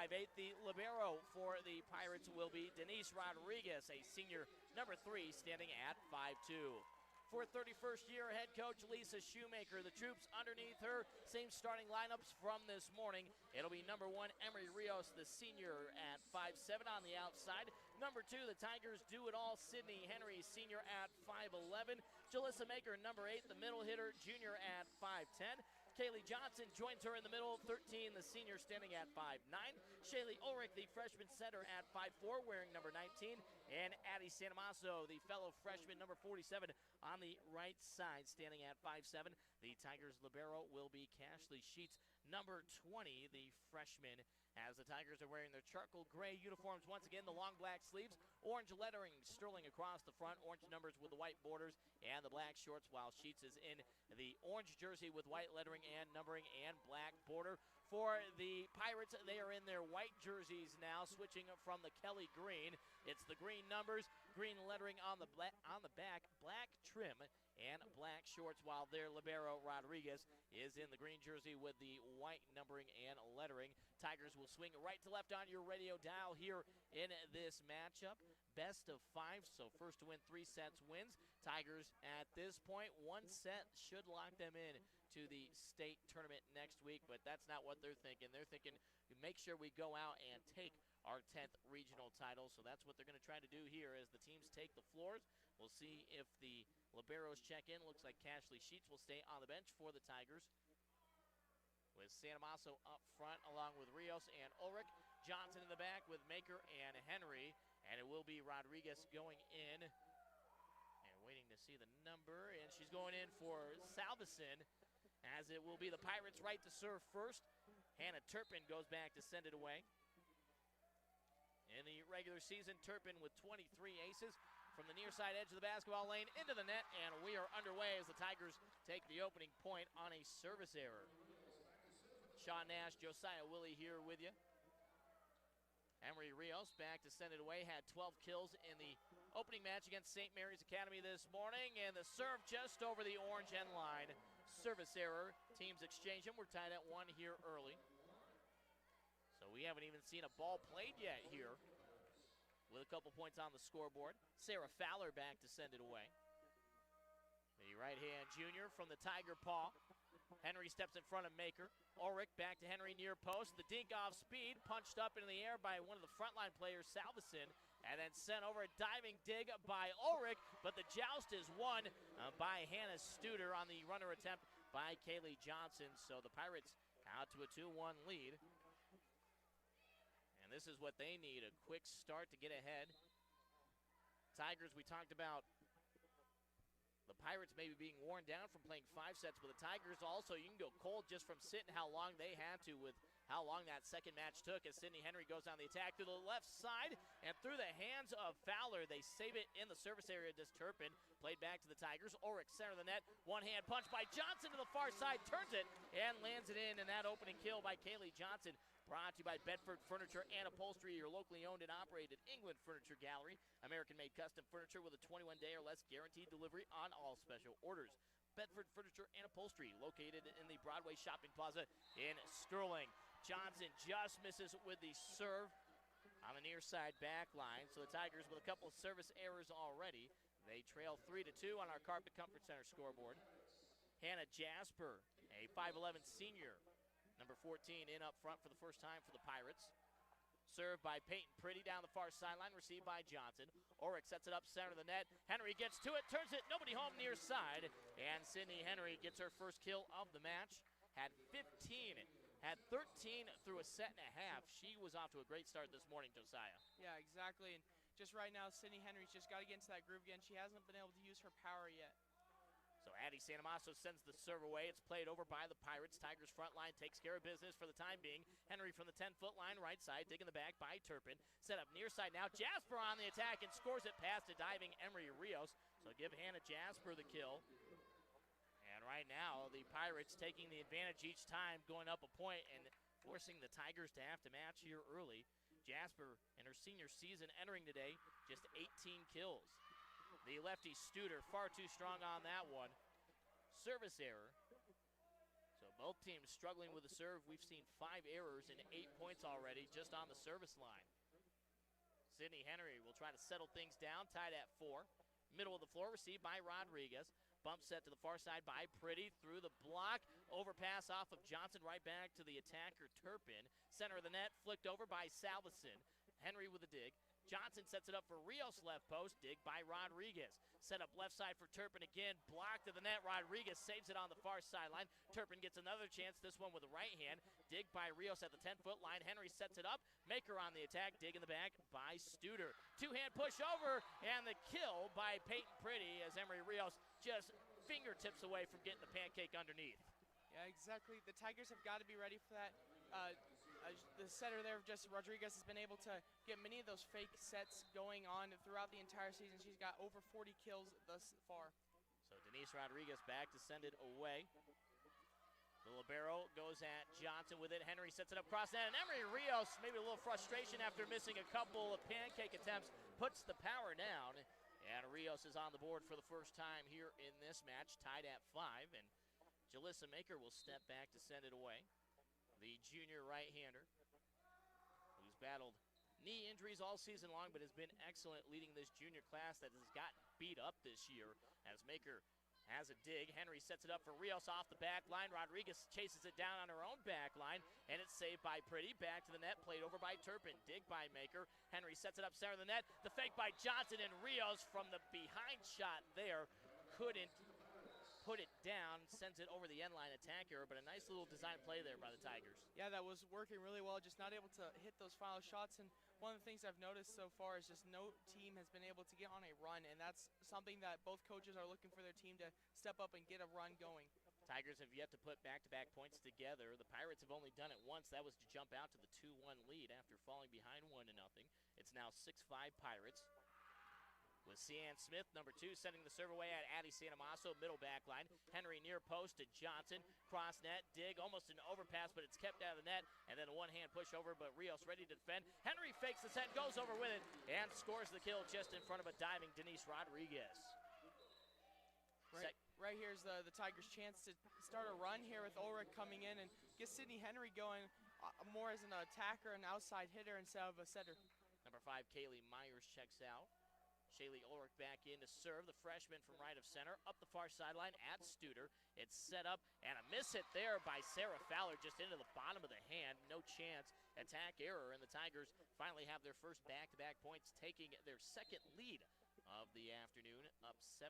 5'8". The libero for the Pirates will be Denise Rodriguez, a senior, number 3, standing at 5'2". For 31st year head coach Lisa Shoemaker, the troops underneath her, same starting lineups from this morning. It'll be number 1, Emery Rios, the senior, at 5'7" on the outside. Number 2, the Tigers do it all, Sydney Henry, senior, at 5'11". Jalissa Maker, number 8, the middle hitter, junior, at 5'10". Kaylee Johnson joins her in the middle, 13, the senior, standing at 5'9". Shaylee Ulrich, the freshman center, at 5'4", wearing number 19. And Addie Santamasso, the fellow freshman, number 47, on the right side, standing at 5'7". The Tigers libero will be Cashley Sheets, number 20, the freshman, as the Tigers are wearing their charcoal gray uniforms. Once again, the long black sleeves, orange lettering sterling across the front, orange numbers with the white borders, and the black shorts, while Sheets is in the orange jersey with white lettering and numbering and black border. For the Pirates, they are in their white jerseys now, switching from the Kelly green. It's the green numbers, green lettering on the back, black trim, and black shorts, while their libero Rodriguez is in the green jersey with the white numbering and lettering. Tigers will swing right to left on your radio dial here in this matchup. Best of 5, so first to win 3 sets wins. Tigers at this point, 1 set should lock them in to the state tournament next week, but that's not what they're thinking. They're thinking, make sure we go out and take our 10th regional title, so that's what they're going to try to do here as the teams take the floors. We'll see if the liberos check in. Looks like Cashley Sheets will stay on the bench for the Tigers, with Santamasso up front along with Rios and Ulrich. Johnson in the back with Maker and Henry, and it will be Rodriguez going in and waiting to see the number, and she's going in for Salveson, as it will be the Pirates' right to serve first. Hannah Turpin goes back to send it away. In the regular season, Turpin with 23 aces from the near side edge of the basketball lane into the net, and we are underway as the Tigers take the opening point on a service error. Sean Nash, Josiah Willie here with you. Emery Rios back to send it away, had 12 kills in the opening match against St. Mary's Academy this morning, and the serve just over the orange end line. Service error. Teams exchange them. We're tied at 1 here early. So we haven't even seen a ball played yet here, with a couple points on the scoreboard. Sarah Fowler back to send it away. The right-hand junior from the Tiger Paw. Henry steps in front of Maker. Ulrich back to Henry near post. The dink off speed, punched up into the air by one of the frontline players, Salveson, and then sent over a diving dig by Ulrich, but the joust is won by Hannah Studer on the runner attempt by Kaylee Johnson. So the Pirates out to a 2-1 lead. And this is what they need, a quick start to get ahead. Tigers, we talked about the Pirates maybe being worn down from playing 5 sets, but the Tigers also, you can go cold just from sitting how long they had to with how long that second match took, as Sydney Henry goes on the attack to the left side and through the hands of Fowler. They save it in the service area. Does Turpin. Played back to the Tigers. Ulrich center of the net. One-hand punch by Johnson to the far side. Turns it and lands it in. And that opening kill by Kaylee Johnson, brought to you by Bedford Furniture and Upholstery, your locally owned and operated England Furniture Gallery. American-made custom furniture with a 21-day or less guaranteed delivery on all special orders. Bedford Furniture and Upholstery, located in the Broadway Shopping Plaza in Sterling. Johnson just misses with the serve on the near side back line. So the Tigers with a couple of service errors already. They trail 3-2 on our Carpet Comfort Center scoreboard. Hannah Jasper, a 5'11 senior, number 14, in up front for the first time for the Pirates. Served by Peyton Pretty down the far sideline, received by Johnson. Ulrich sets it up center of the net. Henry gets to it, turns it, nobody home near side. And Sydney Henry gets her first kill of the match. Had 13 through a set and a half. She was off to a great start this morning, Josiah. Yeah, exactly. And just right now, Sydney Henry's just got to get into that groove again. She hasn't been able to use her power yet. So Addie Santamasso sends the serve away. It's played over by the Pirates. Tigers front line takes care of business for the time being. Henry from the 10-foot line, right side, digging the back by Turpin. Set up near side now. Jasper on the attack and scores it past a diving Emery Rios. So give Hannah Jasper the kill. And right now, the Pirates taking the advantage each time, going up a point and forcing the Tigers to have to match here early. Jasper, in her senior season entering today, just 18 kills. The lefty Studer, far too strong on that one. Service error. So Both teams struggling with the serve. We've seen 5 errors and 8 points already just on the service line. Sydney Henry will try to settle things down, tied at 4. Middle of the floor, received by Rodriguez. Bump set to the far side by Pretty, through the block. Overpass off of Johnson, right back to the attacker, Turpin. Center of the net, flicked over by Salveson. Henry with a dig. Johnson sets it up for Rios, left post. Dig by Rodriguez. Set up left side for Turpin again. Blocked to the net. Rodriguez saves it on the far sideline. Turpin gets another chance, this one with the right hand. Dig by Rios at the 10-foot line. Henry sets it up. Maker on the attack. Dig in the back by Studer. Two-hand push over, and the kill by Peyton Pretty as Emery Rios just fingertips away from getting the pancake underneath. Yeah, exactly. The Tigers have got to be ready for that. The setter there, just Rodriguez, has been able to get many of those fake sets going on throughout the entire season. She's got over 40 kills thus far. So Denise Rodriguez back to send it away. The libero goes at Johnson with it. Henry sets it up cross net, and Emery Rios, maybe a little frustration after missing a couple of pancake attempts, puts the power down. And Rios is on the board for the first time here in this match, tied at 5. And Jalissa Maker will step back to send it away. The junior right-hander, who's battled knee injuries all season long, but has been excellent leading this junior class that has gotten beat up this year, as Maker has a dig. Henry sets it up for Rios off the back line. Rodriguez chases it down on her own back line, and it's saved by Pretty. Back to the net, played over by Turpin. Dig by Maker. Henry sets it up center of the net. The fake by Johnson, and Rios from the behind shot there couldn't put it down, sends it over the end line attack error, but a nice little design play there by the Tigers. Yeah, that was working really well, just not able to hit those final shots. And one of the things I've noticed so far is just no team has been able to get on a run, and that's something that both coaches are looking for their team to step up and get a run going. Tigers have yet to put back-to-back points together. The Pirates have only done it once. That was to jump out to the 2-1 lead after falling behind 1-0. It's now 6-5 Pirates. With Cian Smith, number 2, sending the serve away at Addie Santamasso, middle back line. Henry near post to Johnson, cross net, dig, almost an overpass, but it's kept out of the net, and then a one-hand push over, but Rios ready to defend. Henry fakes the set, goes over with it, and scores the kill just in front of a diving Denise Rodriguez. Right here is the Tigers' chance to start a run here with Ulrich coming in and get Sydney Henry going more as an attacker, an outside hitter instead of a setter. Number 5, Kaylee Myers checks out. Shaylee Ulrich back in to serve, the freshman from right of center, up the far sideline at Studer. It's set up, and a miss hit there by Sarah Fowler, just into the bottom of the hand. No chance. Attack error, and the Tigers finally have their first back-to-back points, taking their second lead of the afternoon, up 7-6.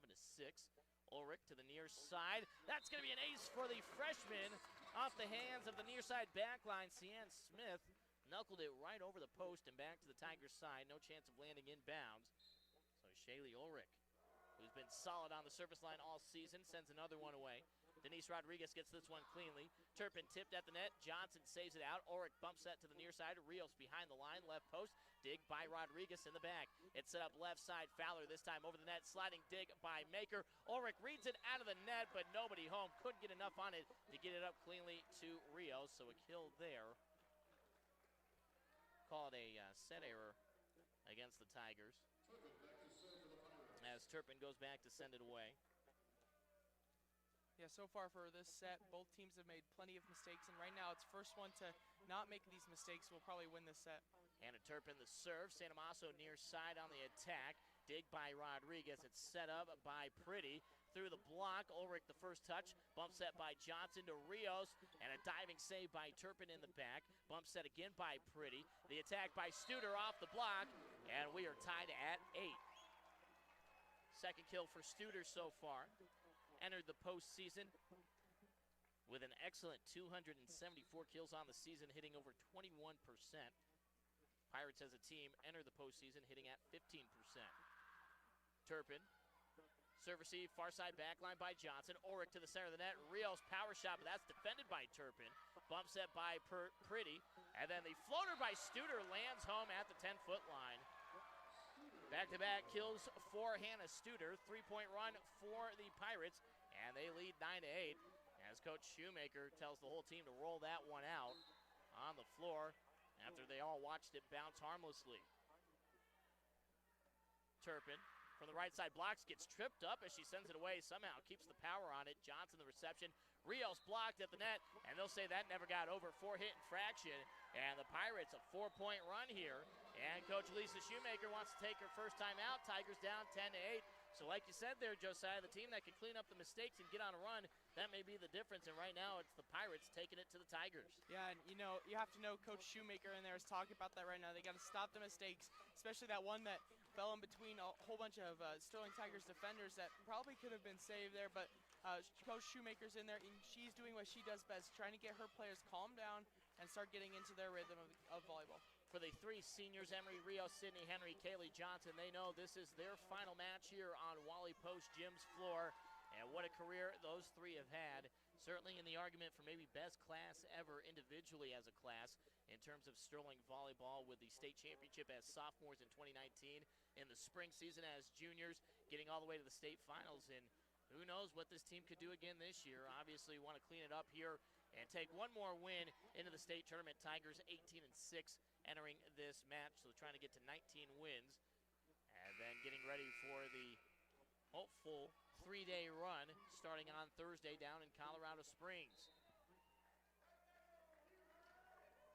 Ulrich to the near side. That's going to be an ace for the freshman off the hands of the near side back line. Cian Smith knuckled it right over the post and back to the Tigers' side. No chance of landing inbounds. Shaylee Ulrich, who's been solid on the service line all season, sends another one away. Denise Rodriguez gets this one cleanly. Turpin tipped at the net. Johnson saves it out. Ulrich bumps that to the near side. Rios behind the line, left post. Dig by Rodriguez in the back. It's set up left side. Fowler this time over the net. Sliding dig by Maker. Ulrich reads it out of the net, but nobody home. Couldn't get enough on it to get it up cleanly to Rios, so a kill there. Call it a set error against the Tigers, as Turpin goes back to send it away. Yeah, so far for this set, both teams have made plenty of mistakes, and right now it's first one to not make these mistakes will probably win this set. Hannah Turpin the serve. Santamasso near side on the attack. Dig by Rodriguez. It's set up by Pretty. Through the block, Ulrich the first touch. Bump set by Johnson to Rios, and a diving save by Turpin in the back. Bump set again by Pretty. The attack by Studer off the block, and we are tied at 8. Second kill for Studer so far. Entered the postseason with an excellent 274 kills on the season, hitting over 21%. Pirates as a team enter the postseason hitting at 15%. Turpin, serve receive, far side back line by Johnson. Ulrich to the center of the net. Rios power shot, but that's defended by Turpin. Bump set by Pretty. And then the floater by Studer lands home at the 10-foot line. Back-to-back kills for Hannah Studer. 3-point run for the Pirates, and they lead 9-8 as Coach Shoemaker tells the whole team to roll that one out on the floor after they all watched it bounce harmlessly. Turpin from the right side. Blocks, gets tripped up as she sends it away. Somehow keeps the power on it. Johnson the reception. Rios blocked at the net, and they'll say that never got over. 4-hit infraction, and the Pirates a 4-point run here. And Coach Lisa Shoemaker wants to take her first time out. Tigers down 10-8. So like you said there, Josiah, the team that can clean up the mistakes and get on a run, that may be the difference. And right now, it's the Pirates taking it to the Tigers. Yeah, and you know, you have to know Coach Shoemaker in there is talking about that right now. They got to stop the mistakes, especially that one that fell in between a whole bunch of Sterling Tigers defenders that probably could have been saved there. But Coach Shoemaker's in there, and she's doing what she does best, trying to get her players calmed down and start getting into their rhythm of volleyball. For the three seniors, Emery Rios, Sydney Henry, Kaylee Johnson, they know this is their final match here on Wally Post Gym's floor. And what a career those three have had. Certainly in the argument for maybe best class ever individually as a class in terms of Sterling volleyball, with the state championship as sophomores in 2019, in the spring season as juniors, getting all the way to the state finals. And who knows what this team could do again this year. Obviously want to clean it up here and take one more win into the state tournament. Tigers 18-6 entering this match, so trying to get to 19 wins, and then getting ready for the hopeful 3-day run starting on Thursday down in Colorado Springs.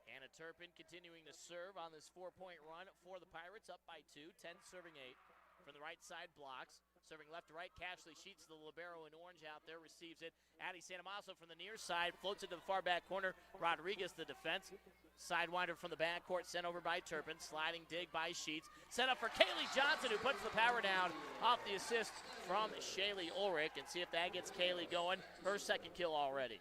Hannah Turpin continuing to serve on this 4-point run for the Pirates, up by 2, 10 serving 8. From the right side, blocks. Serving left to right, Cashley Sheets, the libero in orange out there, receives it. Addie Santamaso from the near side, floats it to the far back corner. Rodriguez, the defense. Sidewinder from the backcourt, sent over by Turpin. Sliding dig by Sheets. Set up for Kaylee Johnson, who puts the power down off the assist from Shaylee Ulrich. And see if that gets Kaylee going. Her second kill already.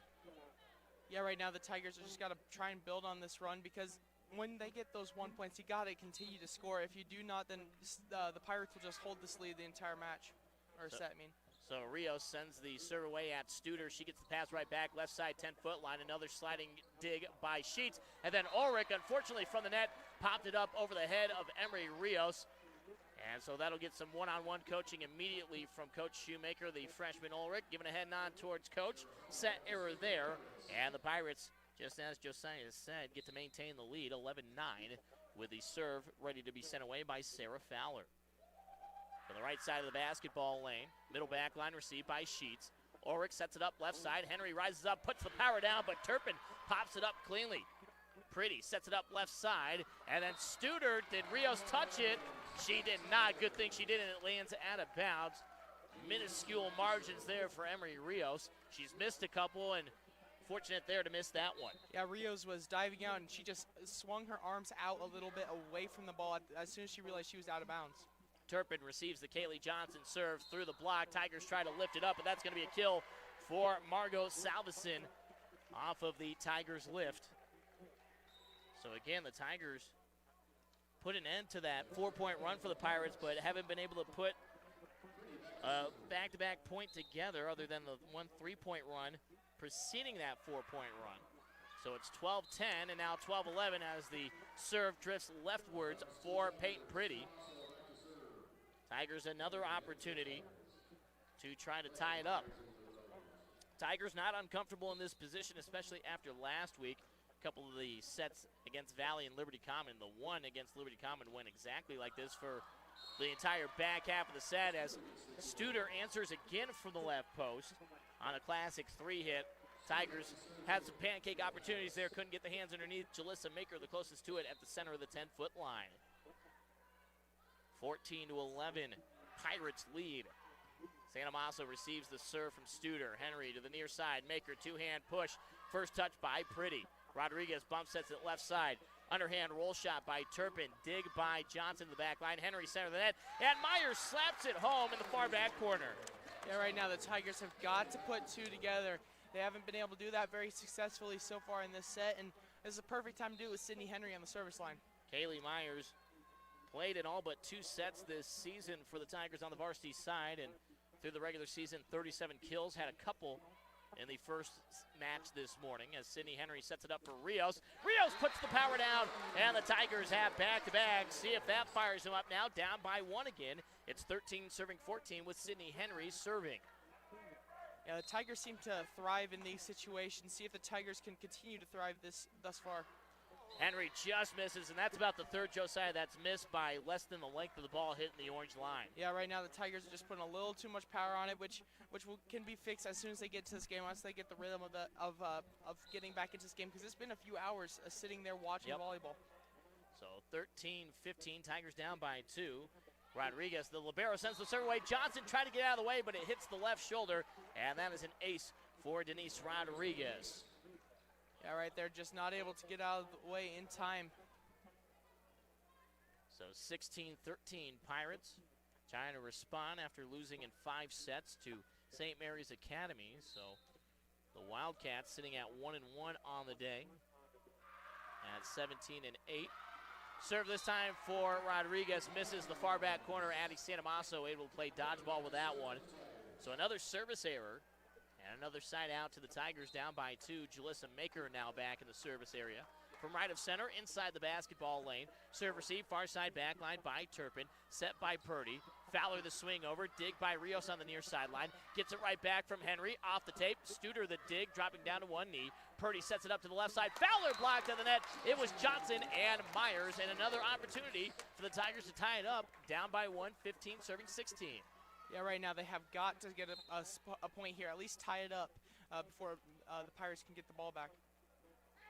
Yeah, right now the Tigers have just got to try and build on this run, because when they get those 1 points, you got to continue to score. If you do not, then the Pirates will just hold this lead the entire match, or set, I mean. So Rios sends the serve away at Studer. She gets the pass right back, left side 10-foot line. Another sliding dig by Sheets. And then Ulrich, unfortunately from the net, popped it up over the head of Emery Rios. And so that'll get some one-on-one coaching immediately from Coach Shoemaker, the freshman Ulrich, giving a head nod towards Coach. Set error there, and the Pirates, just as Josiah said, get to maintain the lead, 11-9, with the serve ready to be sent away by Sarah Fowler. From the right side of the basketball lane, middle back line received by Sheets. Ulrich sets it up left side. Henry rises up, puts the power down, but Turpin pops it up cleanly. Pretty sets it up left side, and then Studer, did Rios touch it? She did not. Good thing she did, and it lands out of bounds. Minuscule margins there for Emery Rios. She's missed a couple, and fortunate there to miss that one. Yeah, Rios was diving out, and she just swung her arms out a little bit away from the ball as soon as she realized she was out of bounds. Turpin receives the Kaylee Johnson serve through the block. Tigers try to lift it up, but that's going to be a kill for Margot Salveson off of the Tigers lift. So again, the Tigers put an end to that 4-point run for the Pirates, but haven't been able to put a back-to-back point together other than the one 3-point run preceding that 4-point run. So it's 12-10 and now 12-11 as the serve drifts leftwards for Peyton Pretty. Tigers another opportunity to try to tie it up. Tigers not uncomfortable in this position, especially after last week. A couple of the sets against Valley and Liberty Common. The one against Liberty Common went exactly like this for the entire back half of the set as Studer answers again from the left post on a classic 3-hit. Tigers had some pancake opportunities there, couldn't get the hands underneath. Jalissa Maker, the closest to it, at the center of the 10-foot line. 14-11, Pirates lead. Santamaso receives the serve from Studer. Henry to the near side. Maker, two-hand push. First touch by Pretty. Rodriguez bump sets it left side. Underhand roll shot by Turpin. Dig by Johnson to the back line. Henry center of the net. And Myers slaps it home in the far back corner. Yeah, right now the Tigers have got to put two together. They haven't been able to do that very successfully so far in this set, and this is a perfect time to do it with Sydney Henry on the service line. Kaylee Myers played in all but 2 sets this season for the Tigers on the varsity side, and through the regular season, 37 kills, had a couple in the first match this morning as Sydney Henry sets it up for Rios. Rios puts the power down, and the Tigers have back-to-back. See if that fires them up now, down by 1 again. It's 13 serving 14 with Sydney Henry serving. Yeah, the Tigers seem to thrive in these situations. See if the Tigers can continue to thrive thus far. Henry just misses, and that's about the third, Josiah, that's missed by less than the length of the ball hitting the orange line. Yeah, right now the Tigers are just putting a little too much power on it, which can be fixed as soon as they get to this game, once they get the rhythm of getting back into this game, because it's been a few hours sitting there watching volleyball. So 13-15, Tigers down by 2. Rodriguez, the libero, sends the serve away. Johnson tried to get out of the way, but it hits the left shoulder, and that is an ace for Denise Rodriguez. Yeah, right there, just not able to get out of the way in time. So 16-13, Pirates trying to respond after losing in 5 sets to St. Mary's Academy. So the Wildcats sitting at 1-1 on the day at 17-8. Serve this time for Rodriguez, misses the far back corner. Addie Santamasso able to play dodgeball with that one. So another service error. And another side out to the Tigers, down by 2. Jalissa Maker now back in the service area. From right of center, inside the basketball lane. Serve receive, far side backline by Turpin. Set by Purdy. Fowler the swing over. Dig by Rios on the near sideline. Gets it right back from Henry. Off the tape. Studer the dig, dropping down to one knee. Purdy sets it up to the left side. Fowler blocked on the net. It was Johnson and Myers. And another opportunity for the Tigers to tie it up. Down by 1, 15 serving 16. Yeah, right now they have got to get a point here, at least tie it up before the Pirates can get the ball back.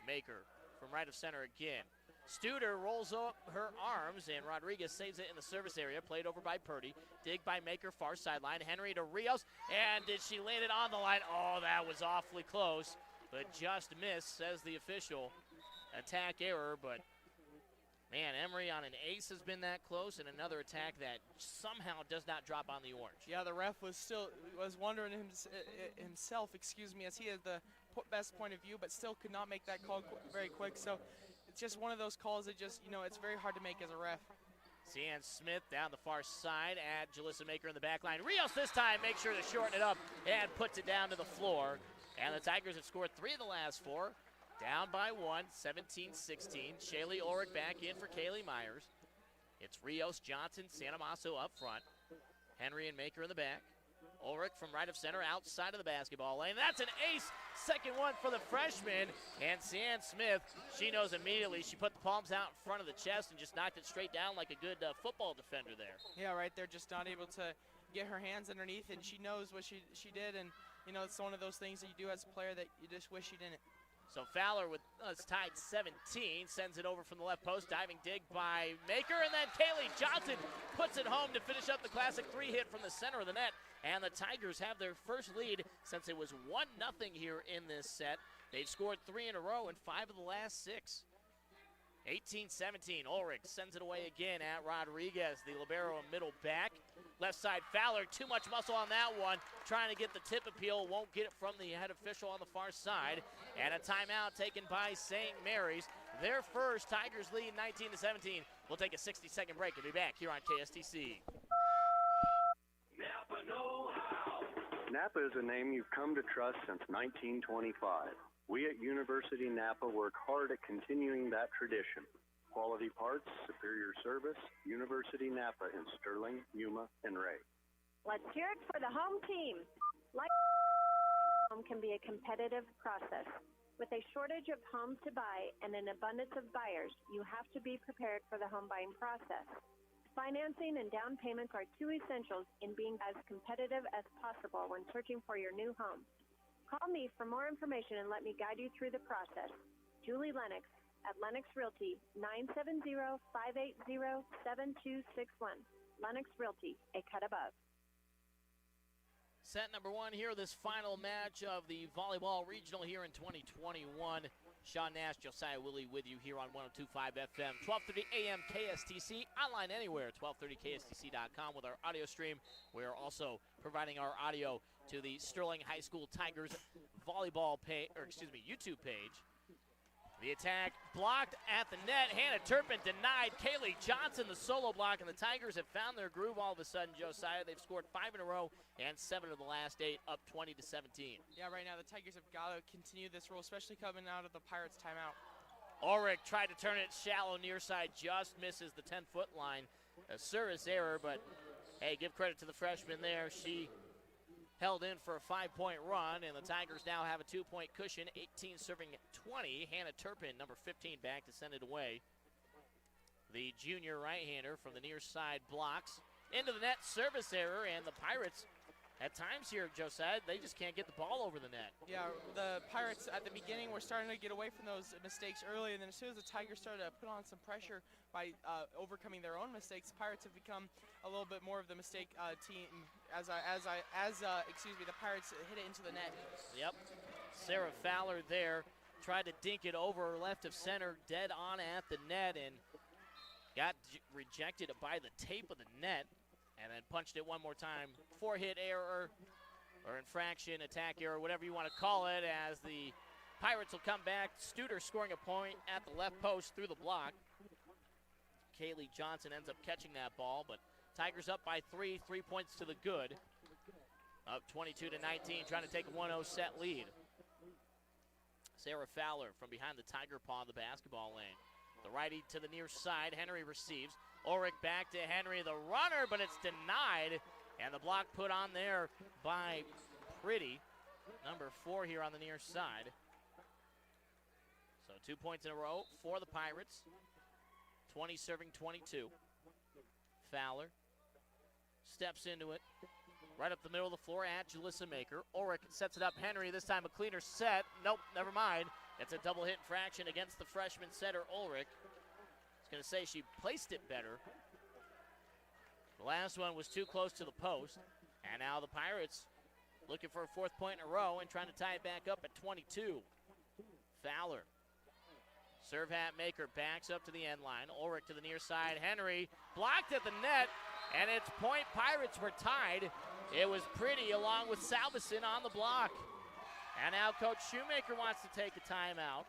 Maker from right of center again. Studer rolls up her arms, and Rodriguez saves it in the service area. Played over by Purdy. Dig by Maker, far sideline. Henry to Rios, and did she land it on the line? Oh, that was awfully close, but just missed, says the official. Attack error, but man, Emery on an ace has been that close, and another attack that somehow does not drop on the orange. Yeah, the ref was wondering himself, as he had the best point of view, but still could not make that call very quick. So it's just one of those calls that just, it's very hard to make as a ref. Cian Smith down the far side at Jalissa Maker in the back line. Rios this time makes sure to shorten it up and puts it down to the floor. And the Tigers have scored 3 of the last 4. Down by 1, 17-16. Shaylee Ulrich back in for Kaylee Myers. It's Rios, Johnson, Santamasso up front. Henry and Maker in the back. Ulrich from right of center outside of the basketball lane. That's an ace. Second one for the freshman. And Cian Smith, she knows immediately. She put the palms out in front of the chest and just knocked it straight down like a good football defender there. Yeah, right there, just not able to get her hands underneath, and she knows what she did. And, it's one of those things that you do as a player that you just wish you didn't. So Fowler with us tied 17, sends it over from the left post, diving dig by Maker, and then Kaylee Johnson puts it home to finish up the classic 3 hit from the center of the net. And the Tigers have their first lead since it was 1-0 here in this set. They've scored 3 in a row in 5 of the last 6. 18-17, Ulrich sends it away again at Rodriguez, the libero middle back. Left side Fowler, too much muscle on that one. Trying to get the tip appeal, won't get it from the head official on the far side. And a timeout taken by St. Mary's. Their first, Tigers lead 19-17. We'll take a 60-second break and be back here on KSTC. Napa know-how. Napa is a name you've come to trust since 1925. We at University Napa work hard at continuing that tradition. Quality parts, superior service, University Napa in Sterling, Yuma, and Ray. Let's hear it for the home team. Like home can be a competitive process. With a shortage of homes to buy and an abundance of buyers, you have to be prepared for the home buying process. Financing and down payments are 2 essentials in being as competitive as possible when searching for your new home. Call me for more information and let me guide you through the process. Julie Lennox at Lennox Realty, 970-580-7261. Lennox Realty, a cut above. Set number 1 here, this final match of the volleyball regional here in 2021. Sean Nash, Josiah Willie with you here on 102.5 FM, 1230 AM KSTC, online anywhere, 1230KSTC.com with our audio stream. We are also providing our audio to the Sterling High School Tigers volleyball page, YouTube page. The attack blocked at the net. Hannah Turpin denied. Kaylee Johnson the solo block, and the Tigers have found their groove all of a sudden, Josiah. They've scored 5 in a row and 7 of the last 8, up 20-17. Yeah, right now the Tigers have got to continue this role, especially coming out of the Pirates' timeout. Ulrich tried to turn it shallow near side, just misses the 10-foot line. A service error, but hey, give credit to the freshman there. She held in for a 5-point run, and the Tigers now have a 2-point cushion, 18 serving 20. Hannah Turpin, number 15, back to send it away. The junior right-hander from the near side blocks into the net, service error, and the Pirates at times here, Josiah, they just can't get the ball over the net. Yeah, the Pirates at the beginning were starting to get away from those mistakes early, and then as soon as the Tigers started to put on some pressure by overcoming their own mistakes, Pirates have become a little bit more of the mistake team as the Pirates hit it into the net. Yep. Sarah Fowler there tried to dink it over left of center, dead on at the net, and got rejected by the tape of the net. And then punched it one more time. 4-hit error or infraction, attack error, whatever you want to call it, as the Pirates will come back. Studer scoring a point at the left post through the block. Kaylee Johnson ends up catching that ball, but Tigers up by 3 points to the good. Up 22-19, trying to take a 1-0 set lead. Sarah Fowler from behind the Tiger paw in the basketball lane. The righty to the near side. Henry receives. Ulrich back to Henry, the runner, but it's denied. And the block put on there by Pretty, number 4 here on the near side. So 2 points in a row for the Pirates. 20 serving 22. Fowler steps into it. Right up the middle of the floor at Jalissa Maker. Ulrich sets it up. Henry, this time a cleaner set. Nope, never mind. It's a double hit infraction against the freshman setter, Ulrich. I was going to say she placed it better. The last one was too close to the post. And now the Pirates looking for a 4th point in a row and trying to tie it back up at 22. Fowler. Serve hat Maker backs up to the end line. Ulrich to the near side. Henry blocked at the net. And it's point. Pirates were tied. It was Pretty along with Salveson on the block. And now Coach Shoemaker wants to take a timeout.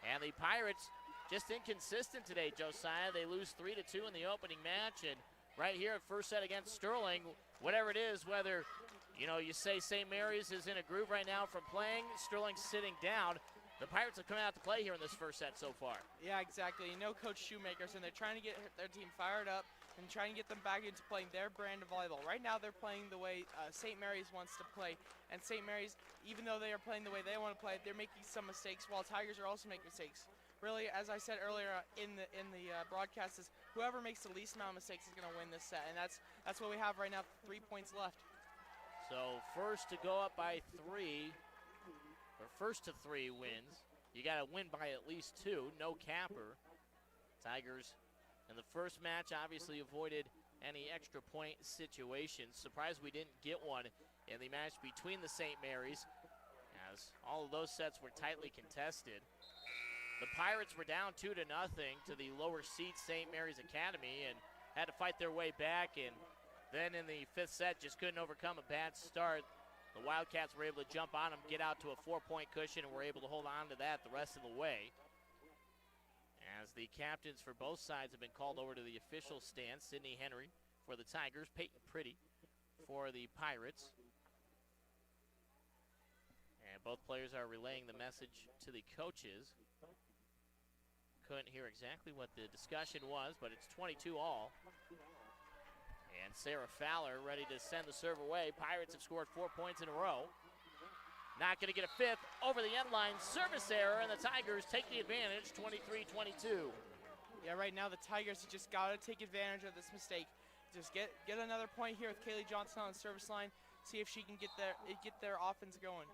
And the Pirates just inconsistent today, Josiah. They lose 3-2 in the opening match. And right here at first set against Sterling, whatever it is, whether, you say St. Mary's is in a groove right now from playing, Sterling's sitting down, the Pirates have come out to play here in this first set so far. Yeah, exactly. Coach Shoemaker, and they're trying to get their team fired up and trying to get them back into playing their brand of volleyball. Right now they're playing the way St. Mary's wants to play. And St. Mary's, even though they are playing the way they want to play, they're making some mistakes, while Tigers are also making mistakes. Really, as I said earlier in the broadcast, is whoever makes the least amount of mistakes is going to win this set, and that's what we have right now. 3 points left. So first to go up by 3, or first to 3 wins. You got to win by at least 2. No capper. Tigers in the first match obviously avoided any extra point situations. Surprised we didn't get one in the match between the St. Mary's, as all of those sets were tightly contested. The Pirates were down 2-0 to the lower seed St. Mary's Academy and had to fight their way back, and then in the 5th set just couldn't overcome a bad start. The Wildcats were able to jump on them, get out to a 4-point cushion, and were able to hold on to that the rest of the way. As the captains for both sides have been called over to the official stand, Sydney Henry for the Tigers, Peyton Pretty for the Pirates. And both players are relaying the message to the coaches. Couldn't hear exactly what the discussion was, but it's 22-all. And Sarah Fowler ready to send the serve away. Pirates have scored 4 points in a row. Not going to get a 5th. Over the end line, service error, and the Tigers take the advantage, 23-22. Yeah, right now the Tigers just got to take advantage of this mistake. Just get another point here with Kaylee Johnson on the service line. See if she can get their offense going.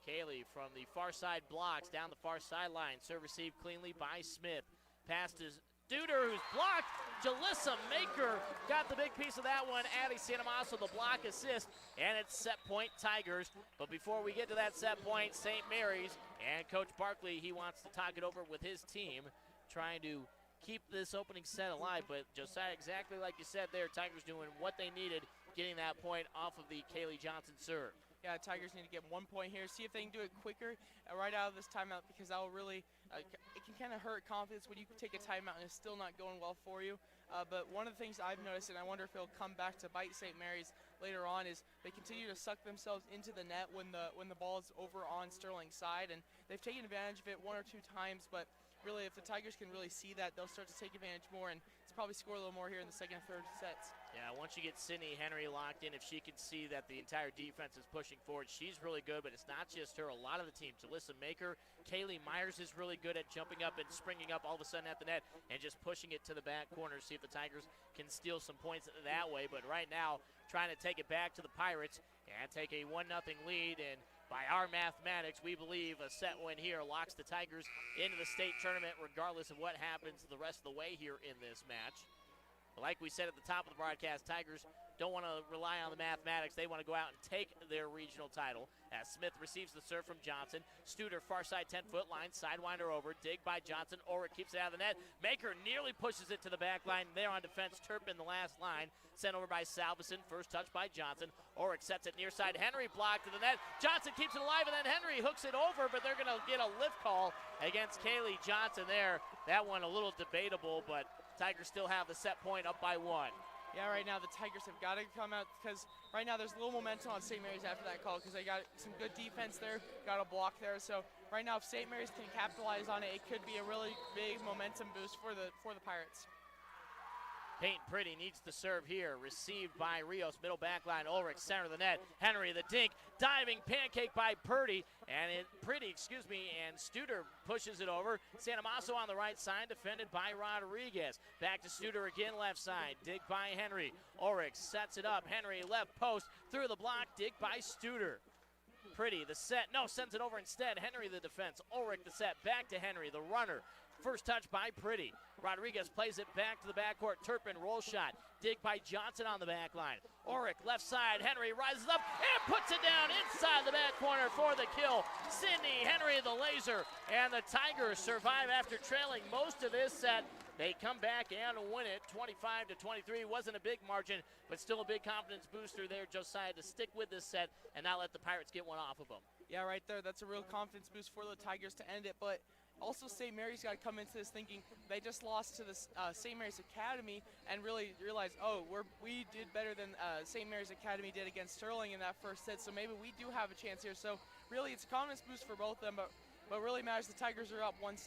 Kaylee from the far side blocks down the far sideline. Serve received cleanly by Smith. Pass to Studer, who's blocked. Jalissa Maker got the big piece of that one. Addie Santamasso, the block assist, and it's set point Tigers. But before we get to that set point, St. Mary's and Coach Barkley, he wants to talk it over with his team, trying to keep this opening set alive. But Josiah, exactly like you said there, Tigers doing what they needed, getting that point off of the Kaylee Johnson serve. Yeah, Tigers need to get 1 point here. See if they can do it quicker right out of this timeout, because that will really, it can kind of hurt confidence when you take a timeout and it's still not going well for you. But one of the things I've noticed, and I wonder if it'll come back to bite St. Mary's later on, is they continue to suck themselves into the net when the ball is over on Sterling's side, and they've taken advantage of it 1 or 2 times. But really, if the Tigers can really see that, they'll start to take advantage more, and it's probably score a little more here in the second and third sets. Yeah, once you get Sydney Henry locked in, if she can see that the entire defense is pushing forward, she's really good, but it's not just her. A lot of the teams, Alyssa Maker, Kaylee Myers is really good at jumping up and springing up all of a sudden at the net and just pushing it to the back corner, see if the Tigers can steal some points that way. But right now, trying to take it back to the Pirates and take a 1-0 lead, and by our mathematics, we believe a set win here locks the Tigers into the state tournament regardless of what happens the rest of the way here in this match. Like we said at the top of the broadcast, Tigers don't want to rely on the mathematics. They want to go out and take their regional title. As Smith receives the serve from Johnson. Studer, far side 10-foot line, sidewinder over. Dig by Johnson. Ulrich keeps it out of the net. Maker nearly pushes it to the back line. There on defense, Turpin the last line. Sent over by Salveson. First touch by Johnson. Ulrich sets it near side. Henry blocked to the net. Johnson keeps it alive, and then Henry hooks it over, but they're going to get a lift call against Kaylee Johnson there. That one a little debatable, but Tigers still have the set point up by 1. Yeah, right now the Tigers have got to come out, because right now there's a little momentum on St. Mary's after that call, because they got some good defense there, got a block there. So right now if St. Mary's can capitalize on it, it could be a really big momentum boost for the Pirates. Peyton Pretty needs the serve here. Received by Rios, middle back line. Ulrich, center of the net. Henry, the dink, diving pancake by Pretty, and Studer pushes it over. Santamasso on the right side, defended by Rodriguez. Back to Studer again, left side. Dig by Henry. Ulrich sets it up. Henry, left post, through the block. Dig by Studer. Pretty, the set. No, sends it over instead. Henry, the defense. Ulrich, the set. Back to Henry, the runner. First touch by Pretty. Rodriguez plays it back to the backcourt. Turpin, roll shot. Dig by Johnson on the back line. Ulrich, left side. Henry rises up and puts it down inside the back corner for the kill. Sydney Henry, the laser. And the Tigers survive after trailing most of this set. They come back and win it 25-23. Wasn't a big margin, but still a big confidence booster there, Josiah, to stick with this set and not let the Pirates get one off of them. Yeah, right there. That's a real confidence boost for the Tigers to end it. But also, St. Mary's got to come into this thinking they just lost to the St. Mary's Academy and really realize, oh, we did better than St. Mary's Academy did against Sterling in that first set, so maybe we do have a chance here. So really, it's a confidence boost for both of them, but what really matters, the Tigers are up 1-0.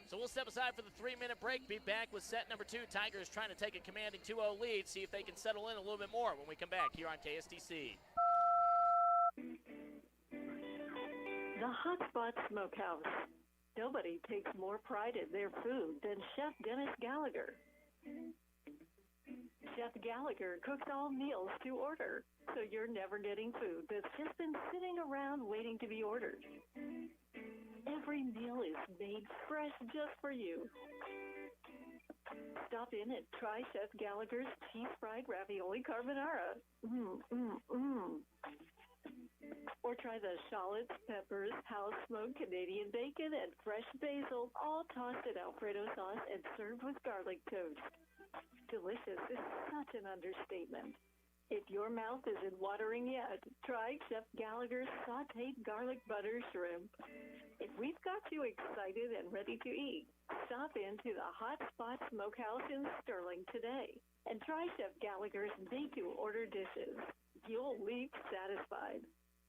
So we'll step aside for the 3-minute break. Be back with set number 2. Tigers trying to take a commanding 2-0 lead. See if they can settle in a little bit more when we come back here on KSTC. The Hotspot Smokehouse. Nobody takes more pride in their food than Chef Dennis Gallagher. Chef Gallagher cooks all meals to order, so you're never getting food that's just been sitting around waiting to be ordered. Every meal is made fresh just for you. Stop in and try Chef Gallagher's cheese-fried ravioli carbonara. Or try the shallots, peppers, house-smoked Canadian bacon, and fresh basil, all tossed in Alfredo sauce and served with garlic toast. Delicious is such an understatement. If your mouth isn't watering yet, try Chef Gallagher's sauteed garlic butter shrimp. If we've got you excited and ready to eat, stop into the Hot Spot Smokehouse in Sterling today and try Chef Gallagher's made-to-order dishes. You'll leave satisfied.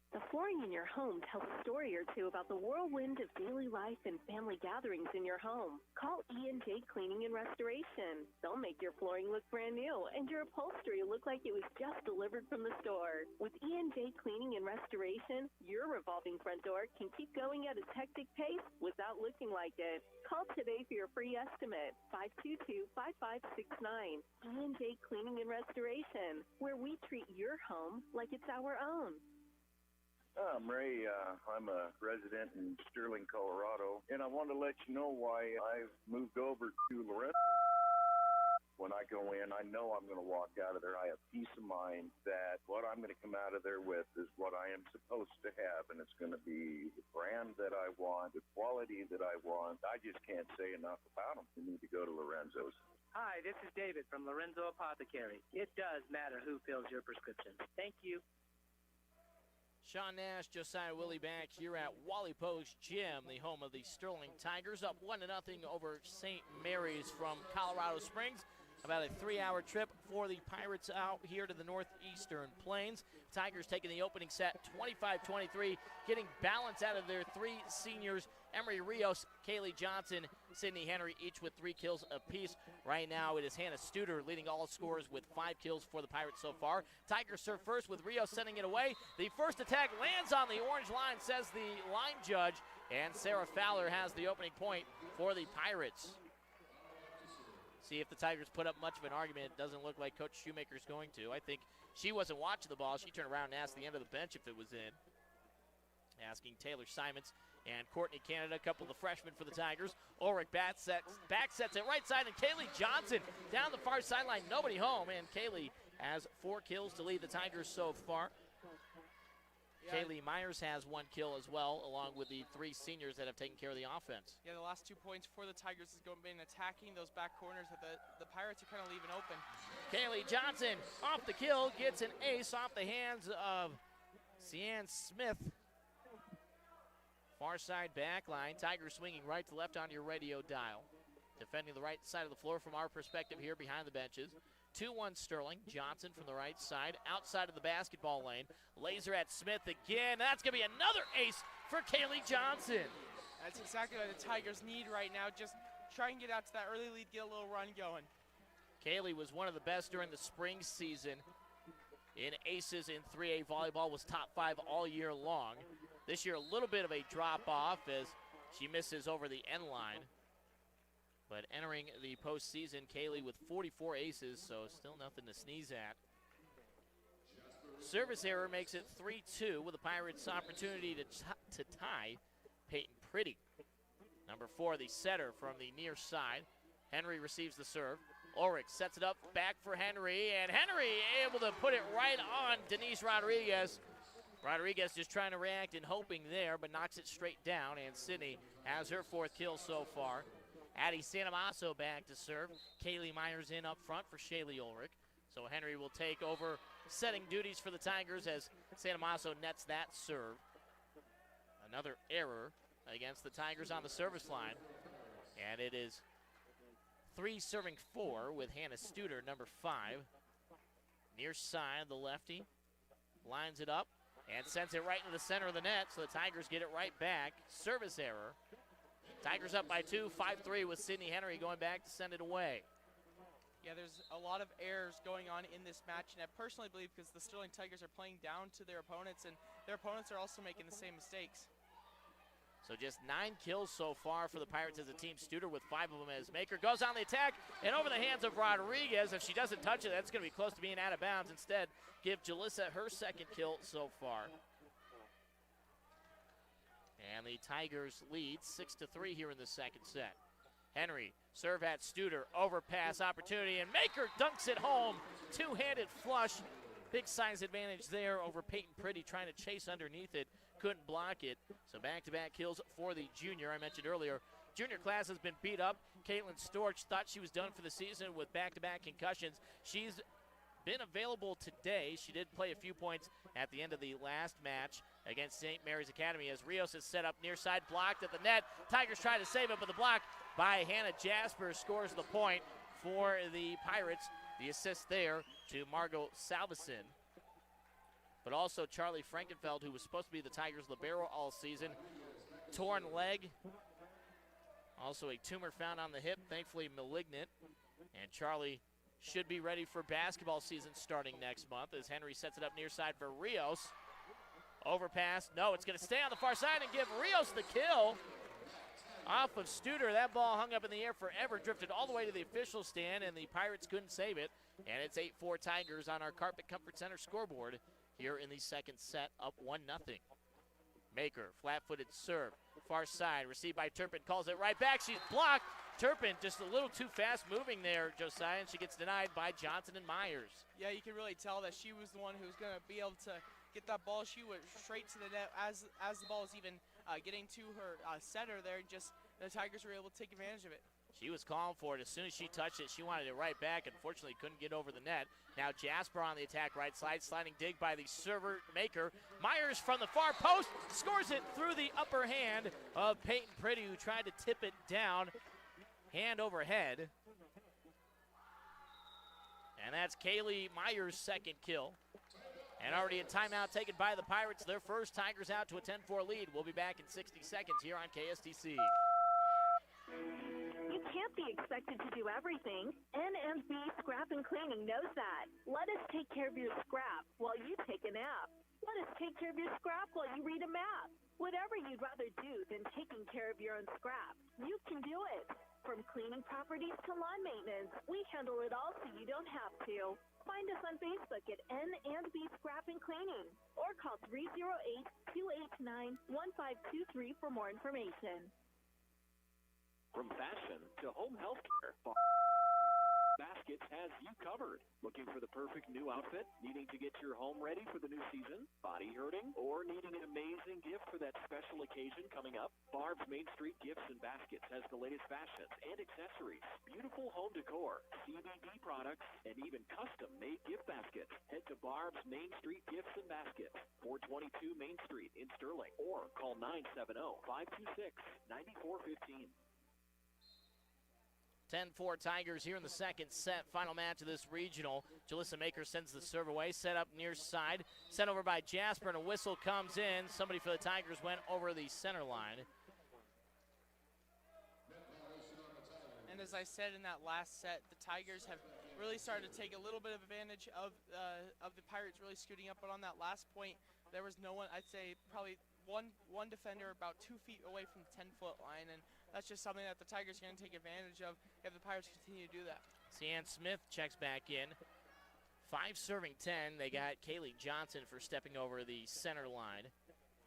The flooring in your home tells a story or two about the whirlwind of daily life and family gatherings in your home. Call E&J Cleaning and Restoration. They'll make your flooring look brand new and your upholstery look like it was just delivered from the store. With E&J Cleaning and Restoration, your revolving front door can keep going at its hectic pace without looking like it. Call today for your free estimate, 522-5569. E&J Cleaning and Restoration, where we treat your home like it's our own. I'm Ray. I'm a resident in Sterling, Colorado, and I want to let you know why I've moved over to Lorenzo. When I go in, I know I'm going to walk out of there. I have peace of mind that what I'm going to come out of there with is what I am supposed to have, and it's going to be the brand that I want, the quality that I want. I just can't say enough about them. You need to go to Lorenzo's. Hi, this is David from Lorenzo Apothecary. It does matter who fills your prescription. Thank you. Sean Nash, Josiah Willie back here at Wally Post Gym, the home of the Sterling Tigers, up 1-0 over St. Mary's from Colorado Springs. About a 3-hour trip for the Pirates out here to the northeastern plains. Tigers taking the opening set 25-23, getting balance out of their 3 seniors Emery Rios, Kaylee Johnson, Sydney Henry, each with 3 kills apiece. Right now it is Hannah Studer leading all scorers with 5 kills for the Pirates so far. Tigers serve first with Rios sending it away. The first attack lands on the orange line, says the line judge, and Sarah Fowler has the opening point for the Pirates. See if the Tigers put up much of an argument. It doesn't look like Coach Shoemaker's going to. I think she wasn't watching the ball. She turned around and asked the end of the bench if it was in. Asking Taylor Simons and Courtney Canada, a couple of the freshmen for the Tigers. Ulrich back sets it right side, and Kaylee Johnson down the far sideline. Nobody home, and Kaylee has 4 kills to lead the Tigers so far. Yeah. Kaylee Myers has 1 kill as well, along with the 3 seniors that have taken care of the offense. Yeah, the last 2 points for the Tigers has been attacking those back corners that the Pirates are kind of leaving open. Kaylee Johnson off the kill, gets an ace off the hands of Sian Smith. Far side back line. Tigers swinging right to left on your radio dial. Defending the right side of the floor from our perspective here behind the benches. 2-1 Sterling. Johnson from the right side, outside of the basketball lane. Laser at Smith again. That's going to be another ace for Kaylee Johnson. That's exactly what the Tigers need right now. Just try and get out to that early lead, get a little run going. Kaylee was one of the best during the spring season in aces in 3A volleyball, was top 5 all year long. This year, a little bit of a drop-off as she misses over the end line. But entering the postseason, Kaylee with 44 aces, so still nothing to sneeze at. Service error makes it 3-2 with the Pirates' opportunity to tie Peyton Pretty. Number 4, the setter from the near side. Henry receives the serve. Ulrich sets it up back for Henry, and Henry able to put it right on Denise Rodriguez. Rodriguez just trying to react and hoping there, but knocks it straight down, and Sydney has her 4th kill so far. Addie Santamasso back to serve. Kaylee Myers in up front for Shaylee Ulrich. So Henry will take over setting duties for the Tigers as Santamasso nets that serve. Another error against the Tigers on the service line. And it is 3 serving 4 with Hannah Studer, number 5. Near side, the lefty lines it up and sends it right into the center of the net, so the Tigers get it right back. Service error. Tigers up by 2, 5-3 with Sydney Henry going back to send it away. Yeah, there's a lot of errors going on in this match, and I personally believe because the Sterling Tigers are playing down to their opponents, and their opponents are also making the same mistakes. So just 9 kills so far for the Pirates as a team. Studer with 5 of them as Maker goes on the attack and over the hands of Rodriguez. If she doesn't touch it, that's going to be close to being out of bounds. Instead, give Jalissa her 2nd kill so far. And the Tigers lead 6-3 here in the 2nd set. Henry, serve at Studer, overpass opportunity, and Maker dunks it home. 2-handed flush. Big size advantage there over Peyton Pretty trying to chase underneath it. Couldn't block it. So back-to-back kills for the junior. I mentioned earlier, junior class has been beat up. Caitlin Storch thought she was done for the season with back-to-back concussions. She's been available today. She did play a few points at the end of the last match against St. Mary's Academy as Rios is set up near side, blocked at the net. Tigers try to save it, but the block by Hannah Jasper scores the point for the Pirates. The assist there to Margot Salveson. But also Charlie Frankenfeld, who was supposed to be the Tigers' libero all season. Torn leg. Also a tumor found on the hip, thankfully malignant. And Charlie should be ready for basketball season starting next month as Henry sets it up near side for Rios. Overpass. No, it's going to stay on the far side and give Rios the kill. Off of Studer, that ball hung up in the air forever, drifted all the way to the official stand, and the Pirates couldn't save it. And it's 8-4 Tigers on our Carpet Comfort Center scoreboard here in the 2nd set, up 1-0. Maker, flat-footed serve, far side, received by Turpin, calls it right back. She's blocked. Turpin just a little too fast moving there, Josiah, and she gets denied by Johnson and Myers. Yeah, you can really tell that she was the one who was going to be able to get that ball. She went straight to the net as the ball was even getting to her setter there. Just the Tigers were able to take advantage of it. She was calling for it. As soon as she touched it, she wanted it right back. Unfortunately, couldn't get over the net. Now Jasper on the attack right side. Sliding dig by the server Maker. Myers from the far post scores it through the upper hand of Peyton Pretty, who tried to tip it down hand over head. And that's Kaylee Myers' 2nd kill. And already a timeout taken by the Pirates. Their first Tigers out to a 10-4 lead. We'll be back in 60 seconds here on KSTC. You can't be expected to do everything. NMB Scrap and Cleaning knows that. Let us take care of your scrap while you take a nap. Let us take care of your scrap while you read a map. Whatever you'd rather do than taking care of your own scrap, you can do it. From cleaning properties to lawn maintenance, we handle it all so you don't have to. Find us on Facebook at N&B Scrap and Cleaning or call 308-289-1523 for more information. From fashion to home health care, Baskets has you covered. Looking for the perfect new outfit? Needing to get your home ready for the new season? Body hurting? Or needing an amazing gift for that special occasion coming up? Barb's Main Street Gifts and Baskets has the latest fashions and accessories, beautiful home decor, CBD products, and even custom-made gift baskets. Head to Barb's Main Street Gifts and Baskets, 422 Main Street in Sterling, or call 970-526-9415. 10-4 Tigers here in the second set. Final match of this regional. Jalissa Maker sends the serve away. Set up near side. Sent over by Jasper, and a whistle comes in. Somebody for the Tigers went over the center line. And as I said in that last set, the Tigers have really started to take a little bit of advantage of the Pirates really scooting up. But on that last point, there was no one, I'd say probably one defender about 2 feet away from the 10-foot line. And that's just something that the Tigers are going to take advantage of if the Pirates continue to do that. Cian Smith checks back in. 5 serving 10. They got Kaylee Johnson for stepping over the center line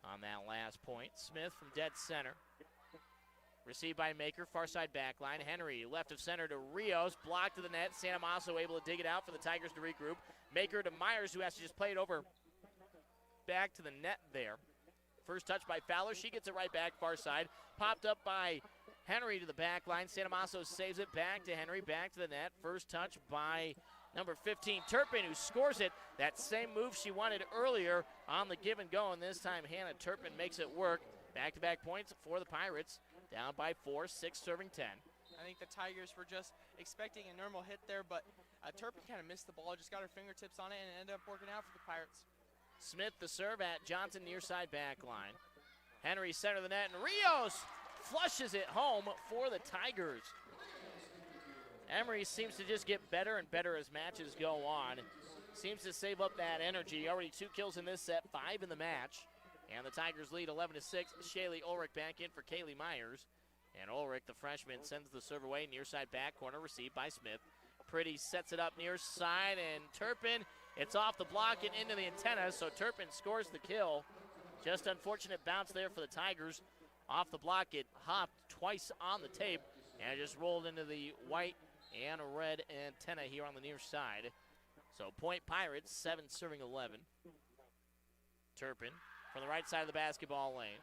on that last point. Smith from dead center. Received by Maker, far side back line. Henry left of center to Rios. Blocked to the net. Santamasso able to dig it out for the Tigers to regroup. Maker to Myers, who has to just play it over back to the net there. First touch by Fowler. She gets it right back far side. Popped up by Henry to the back line. Santamasso saves it back to Henry, back to the net. First touch by number 15, Turpin, who scores it. That same move she wanted earlier on the give and go, and this time Hannah Turpin makes it work. Back-to-back points for the Pirates. Down by 4, 6 serving 10. I think the Tigers were just expecting a normal hit there, but Turpin kind of missed the ball, just got her fingertips on it, and it ended up working out for the Pirates. Smith the serve at Johnson near side back line. Henry center of the net, and Rios flushes it home for the Tigers. Emery seems to just get better and better as matches go on. Seems to save up that energy. Already 2 kills in this set, 5 in the match. And the Tigers lead 11-6. Shaylee Ulrich back in for Kaylee Myers. And Ulrich, the freshman, sends the serve away near side back corner, received by Smith. Pretty sets it up near side, and Turpin, it's off the block and into the antenna, so Turpin scores the kill. Just unfortunate bounce there for the Tigers. Off the block, it hopped twice on the tape, and it just rolled into the white and red antenna here on the near side. So point Pirates, 7 serving 11. Turpin from the right side of the basketball lane.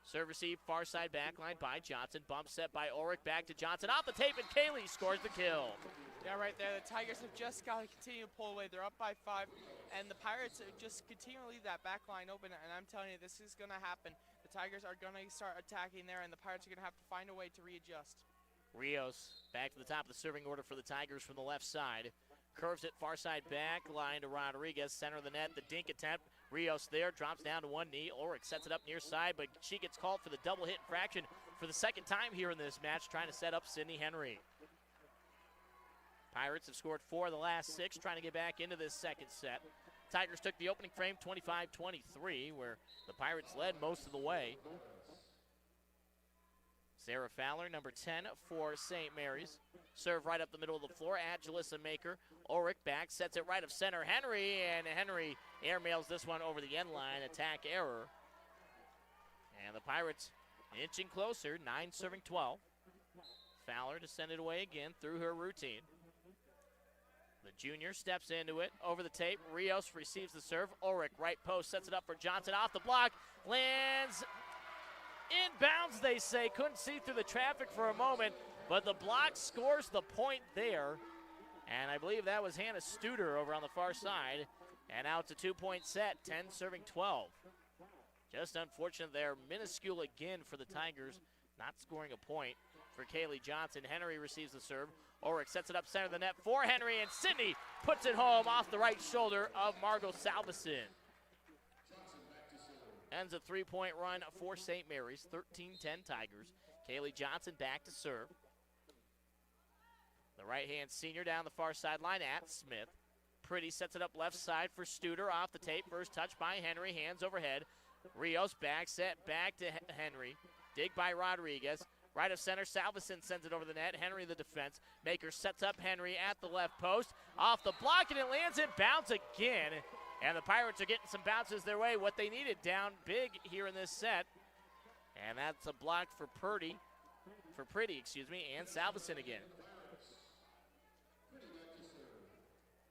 Serve receive, far side back line by Johnson. Bump set by Ulrich, back to Johnson. Off the tape, and Kaylee scores the kill. Yeah, right there. The Tigers have just got to continue to pull away. They're up by 5, and the Pirates just continue to leave that back line open, and I'm telling you, this is going to happen. The Tigers are going to start attacking there, and the Pirates are going to have to find a way to readjust. Rios back to the top of the serving order for the Tigers from the left side. Curves it far side back line to Rodriguez, center of the net, the dink attempt. Rios there, drops down to one knee. Ulrich sets it up near side, but she gets called for the double hit infraction for the second time here in this match, trying to set up Sydney Henry. Pirates have scored 4 of the last 6, trying to get back into this second set. Tigers took the opening frame 25-23, where the Pirates led most of the way. Sarah Fowler, number 10 for St. Mary's. Serve right up the middle of the floor at Jalissa Maker. Ulrich back, sets it right of center. Henry, and Henry airmails this one over the end line. Attack error. And the Pirates inching closer, 9 serving 12. Fowler to send it away again through her routine. The junior steps into it, over the tape. Rios receives the serve. Ulrich, right post, sets it up for Johnson. Off the block, lands inbounds, they say. Couldn't see through the traffic for a moment, but the block scores the point there. And I believe that was Hannah Studer over on the far side. And now it's a 2-point set, 10 serving 12. Just unfortunate there, minuscule again for the Tigers, not scoring a point. for Kaylee Johnson. Henry receives the serve. Ulrich sets it up center of the net for Henry, and Sydney puts it home off the right shoulder of Margot Salveson. Ends a 3-point run for St. Mary's, 13-10 Tigers. Kaylee Johnson back to serve. The right-hand senior down the far sideline at Smith. Pretty sets it up left side for Studer off the tape. First touch by Henry, hands overhead. Rios back set back to Henry. Dig by Rodriguez. Right of center, Salveson sends it over the net. Henry the defense. Maker sets up Henry at the left post. Off the block, and it lands in bounds again. And the Pirates are getting some bounces their way. What they needed down big here in this set. And that's a block for Pretty, and Salveson again.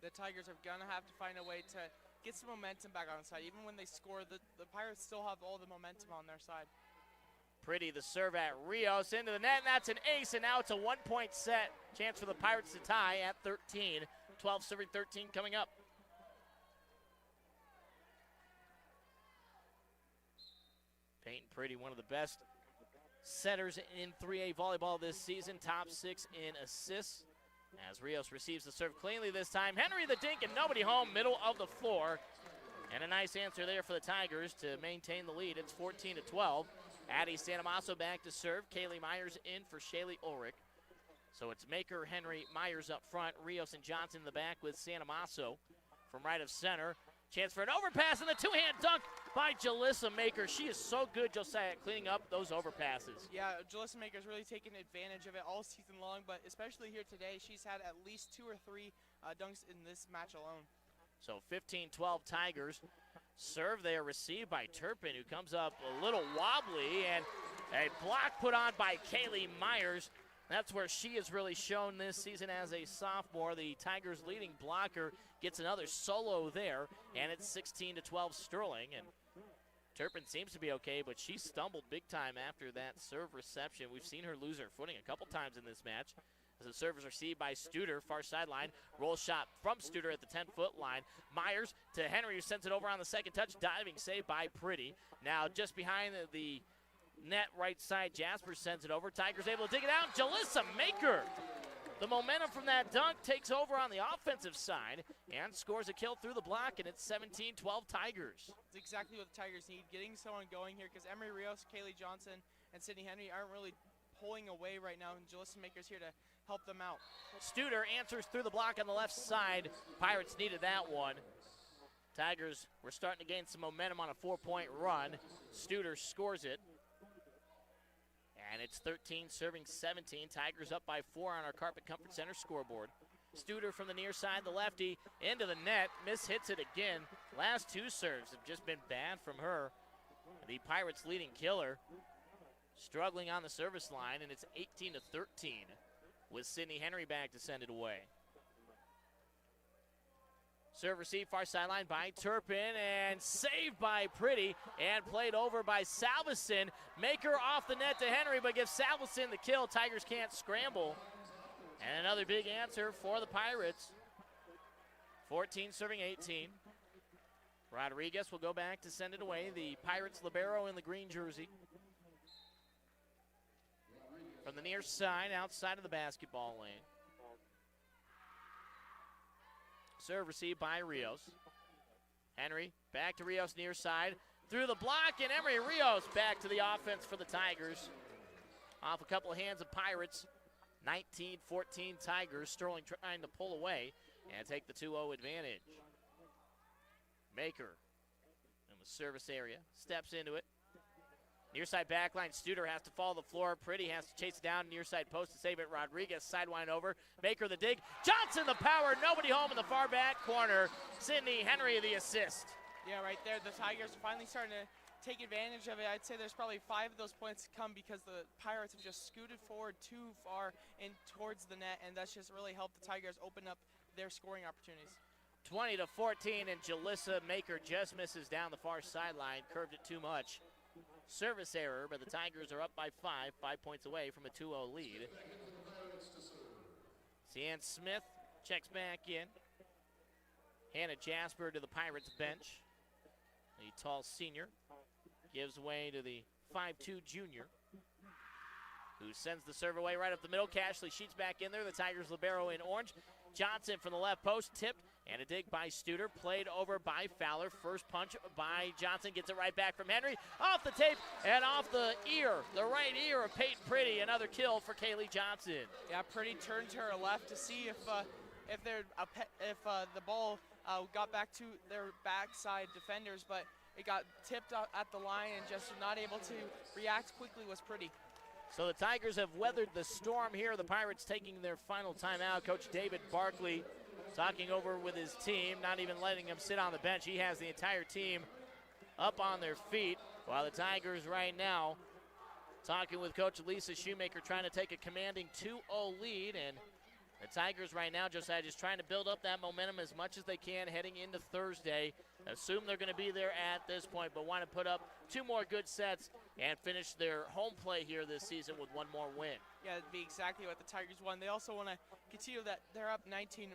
The Tigers are going to have to find a way to get some momentum back on the side. Even when they score, the Pirates still have all the momentum on their side. Pretty the serve at Rios into the net, and that's an ace, and now it's a 1-point set. Chance for the Pirates to tie at 13. 12 serving 13 coming up. Peyton Pretty, one of the best setters in 3A volleyball this season, top 6 in assists. As Rios receives the serve cleanly this time. Henry the dink and nobody home, middle of the floor. And a nice answer there for the Tigers to maintain the lead. It's 14-12. Addie Santamasso back to serve. Kaylee Myers in for Shaylee Ulrich. So it's Maker, Henry, Myers up front. Rios and Johnson in the back with Santamasso from right of center. Chance for an overpass and the two-hand dunk by Jalissa Maker. She is so good, Josiah, at cleaning up those overpasses. Yeah, Jalissa Maker's really taken advantage of it all season long, but especially here today, she's had at least 2 or 3 dunks in this match alone. So 15-12 Tigers. Serve there received by Turpin, who comes up a little wobbly, and a block put on by Kaylee Myers. That's where she has really shown this season as a sophomore. The Tigers' leading blocker gets another solo there, and it's 16-12 Sterling. And Turpin seems to be okay, but she stumbled big time after that serve reception. We've seen her lose her footing a couple times in this match. As the serve is received by Studer, far sideline. Roll shot from Studer at the 10-foot line. Myers to Henry, who sends it over on the second touch. Diving save by Pretty. Now just behind the net right side, Jasper sends it over. Tigers able to dig it out. Jalissa Maker. The momentum from that dunk takes over on the offensive side and scores a kill through the block, and it's 17-12 Tigers. It's exactly what the Tigers need, getting someone going here, because Emery Rios, Kaylee Johnson, and Sydney Henry aren't really pulling away right now, and Jalissa Maker's here to help them out. Studer answers through the block on the left side. Pirates needed that one. Tigers were starting to gain some momentum on a 4-point run. Studer scores it. And it's 13 serving 17. Tigers up by 4 on our Carpet Comfort Center scoreboard. Studer from the near side, the lefty, into the net. Hits it again. Last 2 serves have just been bad from her. The Pirates' leading killer struggling on the service line, and it's 18-13 with Sydney Henry back to send it away. Serve received far sideline by Turpin and saved by Pretty and played over by Salveson. Maker off the net to Henry, but gives Salveson the kill. Tigers can't scramble. And another big answer for the Pirates. 14 serving 18. Rodriguez will go back to send it away. The Pirates libero in the green jersey. From the near side, outside of the basketball lane. Serve received by Rios. Henry back to Rios near side. Through the block, and Emery Rios back to the offense for the Tigers. Off a couple of hands of Pirates. 19-14 Tigers. Sterling trying to pull away and take the 2-0 advantage. Maker in the service area. Steps into it. Near side backline, Studer has to fall the floor. Pretty has to chase it down near side post to save it. Rodriguez sideline over. Maker the dig. Johnson the power. Nobody home in the far back corner. Sydney Henry the assist. Yeah, right there. The Tigers are finally starting to take advantage of it. I'd say there's probably 5 of those points to come because the Pirates have just scooted forward too far and towards the net, and that's just really helped the Tigers open up their scoring opportunities. 20-14, and Jalissa Maker just misses down the far sideline. Curved it too much. Service error, but the Tigers are up by 5 points away from a 2-0 lead. Cian Smith checks back in. Hannah Jasper to the Pirates bench. The tall senior gives way to the 5'2 junior. who sends the serve away right up the middle. Cashley Sheets back in there. The Tigers libero in orange. Johnson from the left post, tipped, and a dig by Studer, played over by Fowler. First punch by Johnson, gets it right back from Henry. Off the tape and off the right ear of Peyton Pretty. Another kill for Kaylee Johnson. Yeah, Pretty turned to her left to see if the ball got back to their backside defenders, but it got tipped out at the line and just not able to react quickly was Pretty. So the Tigers have weathered the storm here. The Pirates taking their final timeout. Coach David Barkley talking over with his team, not even letting them sit on the bench. He has the entire team up on their feet, while the Tigers right now talking with Coach Lisa Shoemaker, trying to take a commanding 2-0 lead. And the Tigers right now, Josiah, just trying to build up that momentum as much as they can heading into Thursday. Assume they're going to be there at this point, but want to put up 2 more good sets and finish their home play here this season with 1 more win. Yeah, that'd be exactly what the Tigers want. They also want to continue that they're up 19-0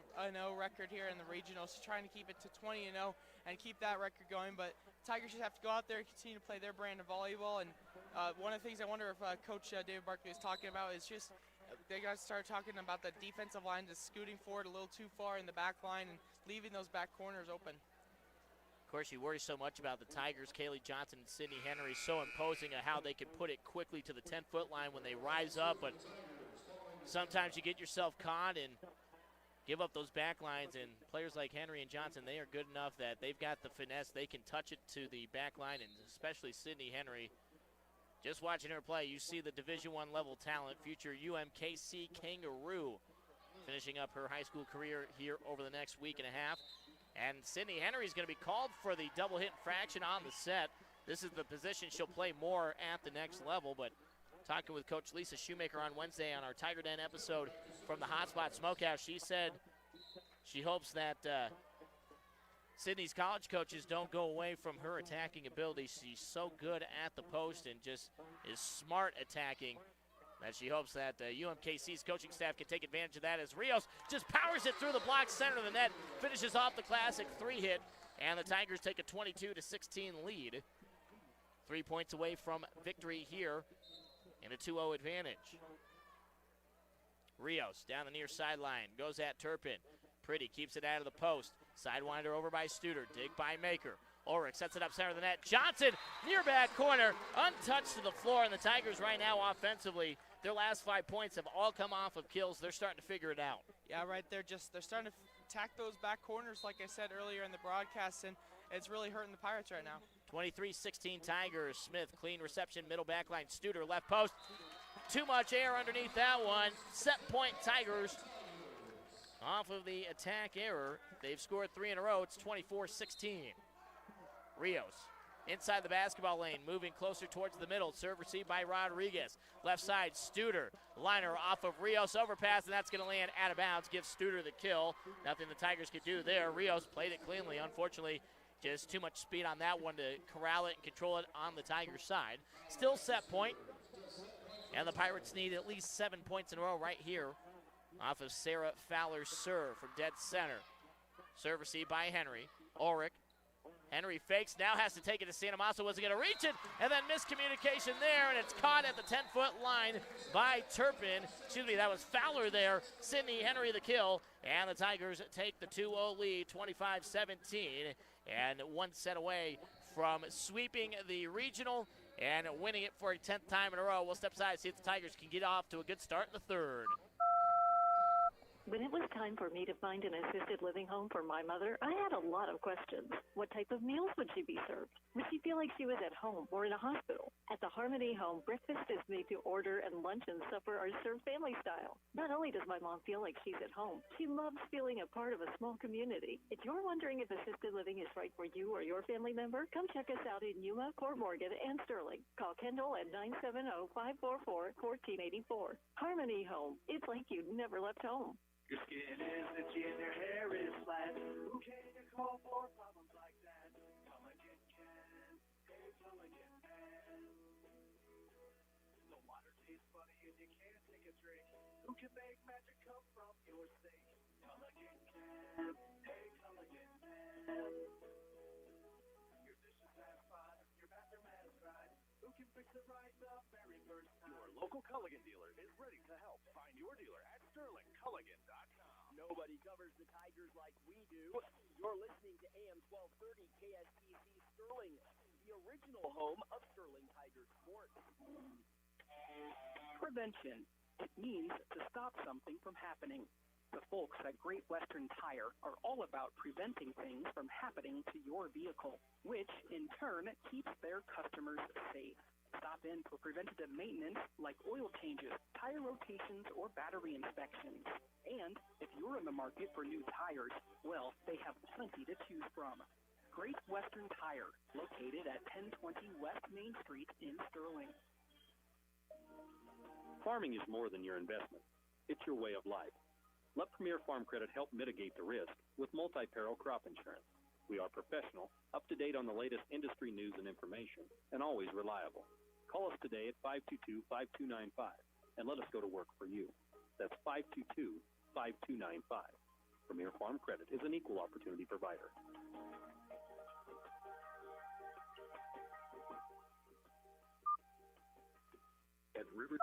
record here in the regionals, trying to keep it to 20-0 and keep that record going. But Tigers just have to go out there and continue to play their brand of volleyball. And one of the things I wonder if Coach David Barkley is talking about is just they got to start talking about the defensive line just scooting forward a little too far in the back line and leaving those back corners open. Of course, you worry so much about the Tigers. Kaylee Johnson and Sydney Henry so imposing of how they can put it quickly to the 10-foot line when they rise up, but sometimes you get yourself caught and give up those back lines, and players like Henry and Johnson, they are good enough that they've got the finesse. They can touch it to the back line, and especially Sydney Henry. Just watching her play, you see the Division I level talent, future UMKC Kangaroo, finishing up her high school career here over the next week and a half. And Sydney Henry is going to be called for the double hit infraction on the set. This is the position she'll play more at the next level, but talking with Coach Lisa Shoemaker on Wednesday on our Tiger Den episode from the Hotspot Smokehouse, she said she hopes that Sydney's college coaches don't go away from her attacking ability. She's so good at the post and just is smart attacking that she hopes that UMKC's coaching staff can take advantage of that as Rios just powers it through the block center of the net, finishes off the classic 3-hit, and the Tigers take a 22-16 lead. 3 points away from victory here and a 2-0 advantage. Rios down the near sideline, goes at Turpin. Pretty keeps it out of the post. Sidewinder over by Studer, dig by Maker. Ulrich sets it up center of the net. Johnson, near back corner, untouched to the floor, and the Tigers right now offensively, their last 5 points have all come off of kills. They're starting to figure it out. Yeah, right there, they're starting to attack those back corners like I said earlier in the broadcast, and it's really hurting the Pirates right now. 23-16 Tigers. Smith, clean reception, middle back line. Studer, left post. Too much air underneath that one. Set point Tigers. Off of the attack error, they've scored 3 in a row. It's 24-16. Rios inside the basketball lane, moving closer towards the middle. Serve received by Rodriguez. Left side, Studer. Liner off of Rios, overpass, and that's going to land out of bounds. Gives Studer the kill. Nothing the Tigers could do there. Rios played it cleanly. Unfortunately, just too much speed on that one to corral it and control it on the Tigers' side. Still set point. And the Pirates need at least 7 points in a row right here off of Sarah Fowler's serve from dead center. Serve received by Henry. Ulrich. Henry fakes, now has to take it to Santomaso. Was he going to reach it? And then miscommunication there, and it's caught at the 10-foot line by Turpin. Excuse me, that was Fowler there. Sydney Henry the kill, and the Tigers take the 2-0 lead, 25-17, and 1 set away from sweeping the regional and winning it for a 10th time in a row. We'll step aside, see if the Tigers can get off to a good start in the third. When it was time for me to find an assisted living home for my mother, I had a lot of questions. What type of meals would she be served? Would she feel like she was at home or in a hospital? At the Harmony Home, breakfast is made to order and lunch and supper are served family style. Not only does my mom feel like she's at home, she loves feeling a part of a small community. If you're wondering if assisted living is right for you or your family member, come check us out in Yuma, Port Morgan, and Sterling. Call Kendall at 970-544-1484. Harmony Home. It's like you never left home. Your skin is itchy and your hair is flat. Who can you call for problems like that? Come again, Ken. Hey, come again, man. The water tastes funny and you can't take a drink. Who can make magic come from your sink? Come again, Ken. Hey, come again, man. Your dishes have fun, your bathroom has run. Who can fix it right the very first time? Your Our local Culligan dealer is ready to help. Find your dealer at sterlingculligan.com. Nobody covers the Tigers like we do. You're listening to AM 1230 KSTC Sterling, the original home of Sterling Tiger Sports. Prevention. It means to stop something from happening. The folks at Great Western Tire are all about preventing things from happening to your vehicle, which in turn keeps their customers safe. Stop in for preventative maintenance like oil changes, tire rotations, or battery inspections. And if you're in the market for new tires, well, they have plenty to choose from. Great Western Tire, located at 1020 West Main Street in Sterling. Farming is more than your investment. It's your way of life. Let Premier Farm Credit help mitigate the risk with multi-peril crop insurance. We are professional, up-to-date on the latest industry news and information, and always reliable. Call us today at 522-5295 and let us go to work for you. That's 522-5295. Premier Farm Credit is an equal opportunity provider. At River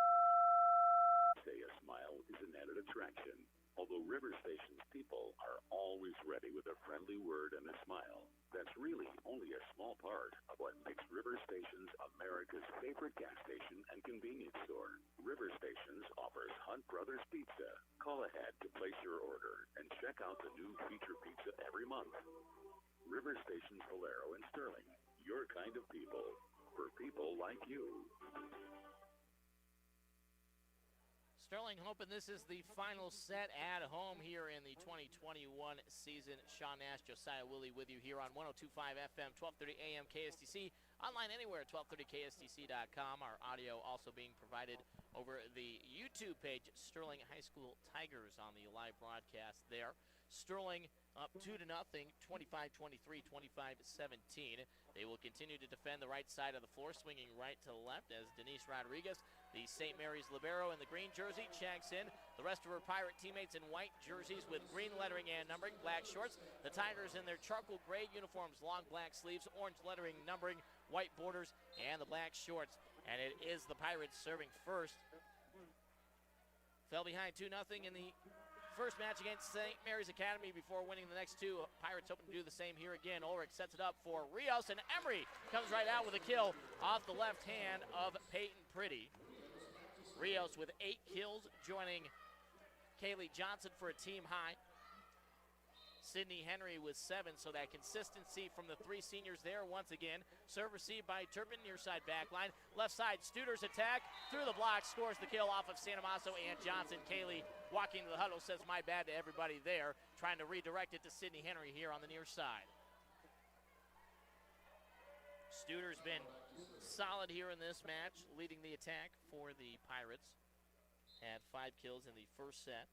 Say a smile is an added attraction. Although River Station's people are always ready with a friendly word and a smile, that's really only a small part of what makes River Stations America's favorite gas station and convenience store. River Stations offers Hunt Brothers Pizza. Call ahead to place your order and check out the new feature pizza every month. River Stations Valero in Sterling. Your kind of people, for people like you. Sterling hoping this is the final set at home here in the 2021 season. Sean Nash, Josiah Willie with you here on 102.5 FM, 1230 AM KSTC. Online anywhere at 1230kstc.com. Our audio also being provided over the YouTube page, Sterling High School Tigers, on the live broadcast there. Sterling up 2-0, 25-23, 25-17. They will continue to defend the right side of the floor, swinging right to left as Denise Rodriguez, the St. Mary's libero in the green jersey, checks in. The rest of her Pirate teammates in white jerseys with green lettering and numbering, black shorts. The Tigers in their charcoal gray uniforms, long black sleeves, orange lettering, numbering, white borders, and the black shorts. And it is the Pirates serving first. Fell behind 2-0 in the first match against St. Mary's Academy before winning the next two. Pirates hoping to do the same here again. Ulrich sets it up for Rios, and Emery comes right out with a kill off the left hand of Peyton Pretty. Rios with 8 kills, joining Kaylee Johnson for a team high. Sydney Henry with 7, so that consistency from the 3 seniors there once again. Serve received by Turpin, near side back line. Left side, Studer's attack through the block, scores the kill off of Santomaso and Johnson. Kaylee walking to the huddle says my bad to everybody there, trying to redirect it to Sydney Henry here on the near side. Studer's been solid here in this match, leading the attack for the Pirates. Had 5 kills in the first set.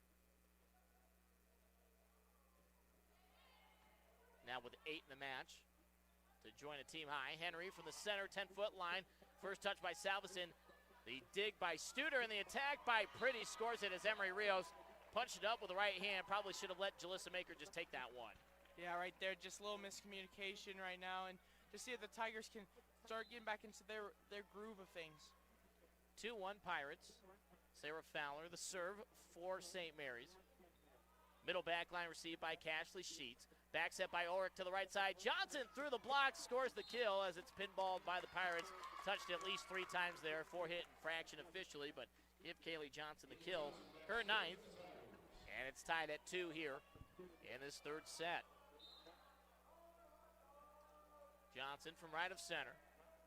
Now with 8 in the match to join a team high. Henry from the center, 10-foot line. First touch by Salveson. The dig by Studer, and the attack by Pretty scores it as Emery Rios punched it up with the right hand. Probably should have let Jalissa Maker just take that one. Yeah, right there, just a little miscommunication right now, and just see if the Tigers can start getting back into their groove of things. 2-1 Pirates. Sarah Fowler, the serve for St. Mary's. Middle back line received by Cashley Sheets. Back set by Ulrich to the right side. Johnson through the block, scores the kill as it's pinballed by the Pirates. Touched at least 3 times there. 4-hit infraction officially, but give Kaylee Johnson the kill, her 9th. And it's tied at 2 here in this third set. Johnson from right of center.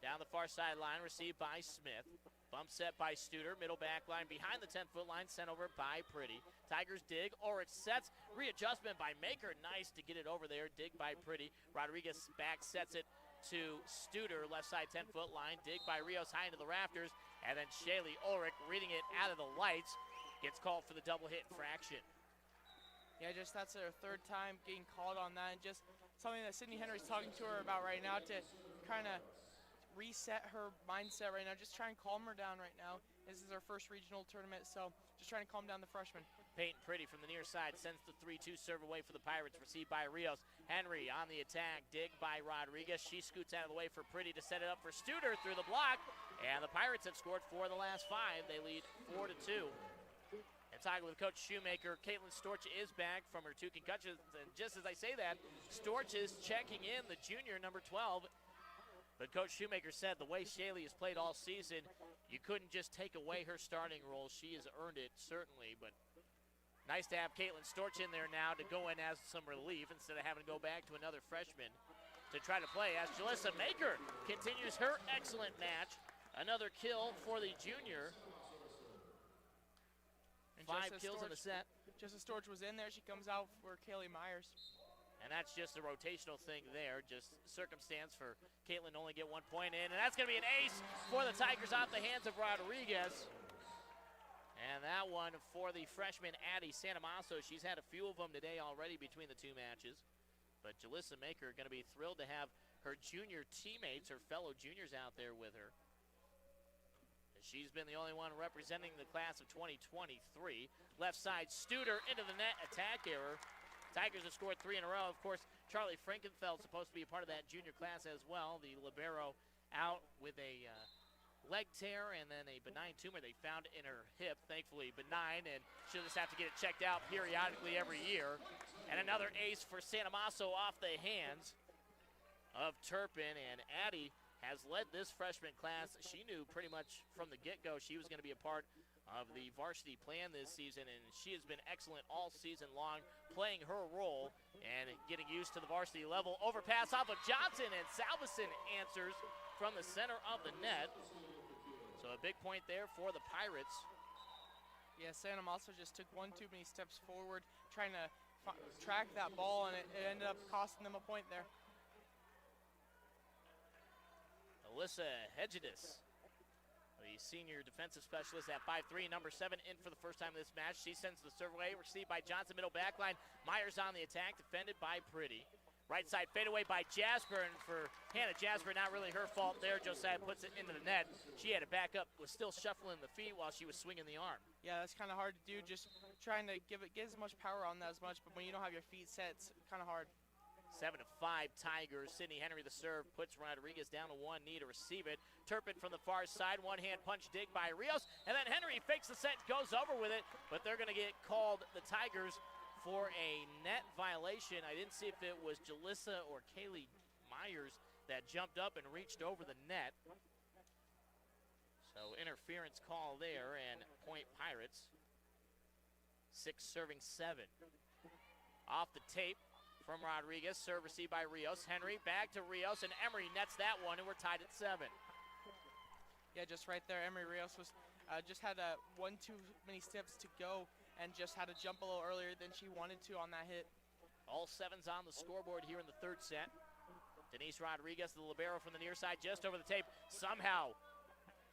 Down the far sideline, received by Smith. Bump set by Studer, middle back line behind the 10-foot line, sent over by Pretty. Tigers dig, Ulrich sets, readjustment by Maker, nice to get it over there, dig by Pretty. Rodriguez back sets it to Studer, left side 10-foot line, dig by Rios high into the rafters, and then Shaylee Ulrich reading it out of the lights, gets called for the double hit infraction. Yeah, just that's their 3rd time getting called on that, and just something that Sydney Henry's talking to her about right now to kind of reset her mindset right now, just try and calm her down right now. This is our first regional tournament, so just trying to calm down the freshman. Peyton Pretty from the near side sends the 3-2 serve away for the Pirates, received by Rios. Henry on the attack, dig by Rodriguez. She scoots out of the way for Pretty to set it up for Studer through the block. And the Pirates have scored 4 of the last 5. They lead 4-2. And talking with Coach Shoemaker, Caitlin Storch is back from her 2 concussions. And just as I say that, Storch is checking in, the junior, number 12. But Coach Shoemaker said the way Shaylee has played all season, you couldn't just take away her starting role. She has earned it, certainly. But nice to have Caitlin Storch in there now to go in as some relief instead of having to go back to another freshman to try to play as Jalissa Maker continues her excellent match. Another kill for the junior. And 5 kills in the set. Just as Storch was in there, she comes out for Kaylee Myers. And that's just a rotational thing there, just circumstance for Caitlin to only get 1 point in. And that's going to be an ace for the Tigers off the hands of Rodriguez. And that one for the freshman Addie Santamasso. She's had a few of them today already between the 2 matches. But Jalissa Maker going to be thrilled to have her junior teammates, her fellow juniors out there with her. She's been the only one representing the class of 2023. Left side, Studer into the net, attack error. Tigers have scored 3 in a row. Of course, Charlie Frankenfeld supposed to be a part of that junior class as well. The libero out with a leg tear and then a benign tumor they found in her hip. Thankfully benign, and she'll just have to get it checked out periodically every year. And another ace for Santamasso off the hands of Turpin, and Addie has led this freshman class. She knew pretty much from the get-go she was going to be a part of the varsity plan this season, and she has been excellent all season long, playing her role and getting used to the varsity level. Overpass off of Johnson, and Salveson answers from the center of the net. So a big point there for the Pirates. Yeah, Santamasso just took 1 too many steps forward, trying to track that ball, and it ended up costing them a point there. Alyssa Hedgedis, the senior defensive specialist at 5'3", number 7 in for the first time in this match. She sends the serve away, received by Johnson, middle back line. Myers on the attack, defended by Pretty. Right side fadeaway by Jasper, and for Hannah Jasper, not really her fault there. Josiah puts it into the net. She had to back up, was still shuffling the feet while she was swinging the arm. Yeah, that's kind of hard to do, just trying to get as much power on that as much, but when you don't have your feet set, it's kind of hard. 7-5 Tigers. Sydney Henry, the serve, puts Rodriguez down to 1 knee to receive it. Turpin from the far side, one-hand punch dig by Rios, and then Henry fakes the set, goes over with it, but they're going to get called, the Tigers, for a net violation. I didn't see if it was Jalissa or Kaylee Myers that jumped up and reached over the net. So interference call there, and point Pirates. 6 serving 7. Off the tape from Rodriguez, serve received by Rios. Henry back to Rios, and Emery nets that one, and we're tied at 7. Yeah, just right there, Emery Rios was just had 1 too many steps to go, and just had to jump a little earlier than she wanted to on that hit. All 7s on the scoreboard here in the 3rd set. Denise Rodriguez, the libero from the near side, just over the tape. Somehow,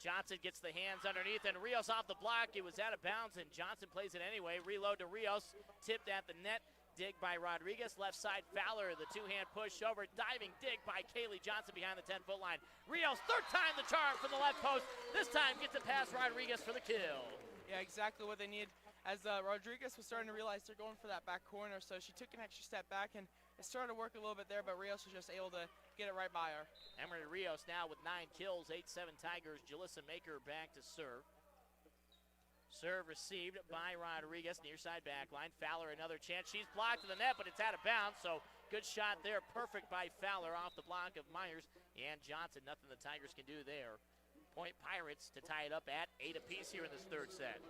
Johnson gets the hands underneath, and Rios off the block. It was out of bounds, and Johnson plays it anyway. Reload to Rios, tipped at the net. Dig by Rodriguez, left side Fowler, the 2-hand push over, diving dig by Kaylee Johnson behind the 10-foot line. Rios, 3rd time the charm from the left post. This time gets it past Rodriguez for the kill. Yeah, exactly what they need. As Rodriguez was starting to realize they're going for that back corner, so she took an extra step back, and it started to work a little bit there, but Rios was just able to get it right by her. Emery Rios now with 9 kills, 8-7 Tigers. Jalissa Maker back to serve. Serve received by Rodriguez, near side back line. Fowler another chance. She's blocked to the net, but it's out of bounds, so good shot there. Perfect by Fowler off the block of Myers and Johnson. Nothing the Tigers can do there. Point Pirates to tie it up at 8 apiece here in this 3rd set.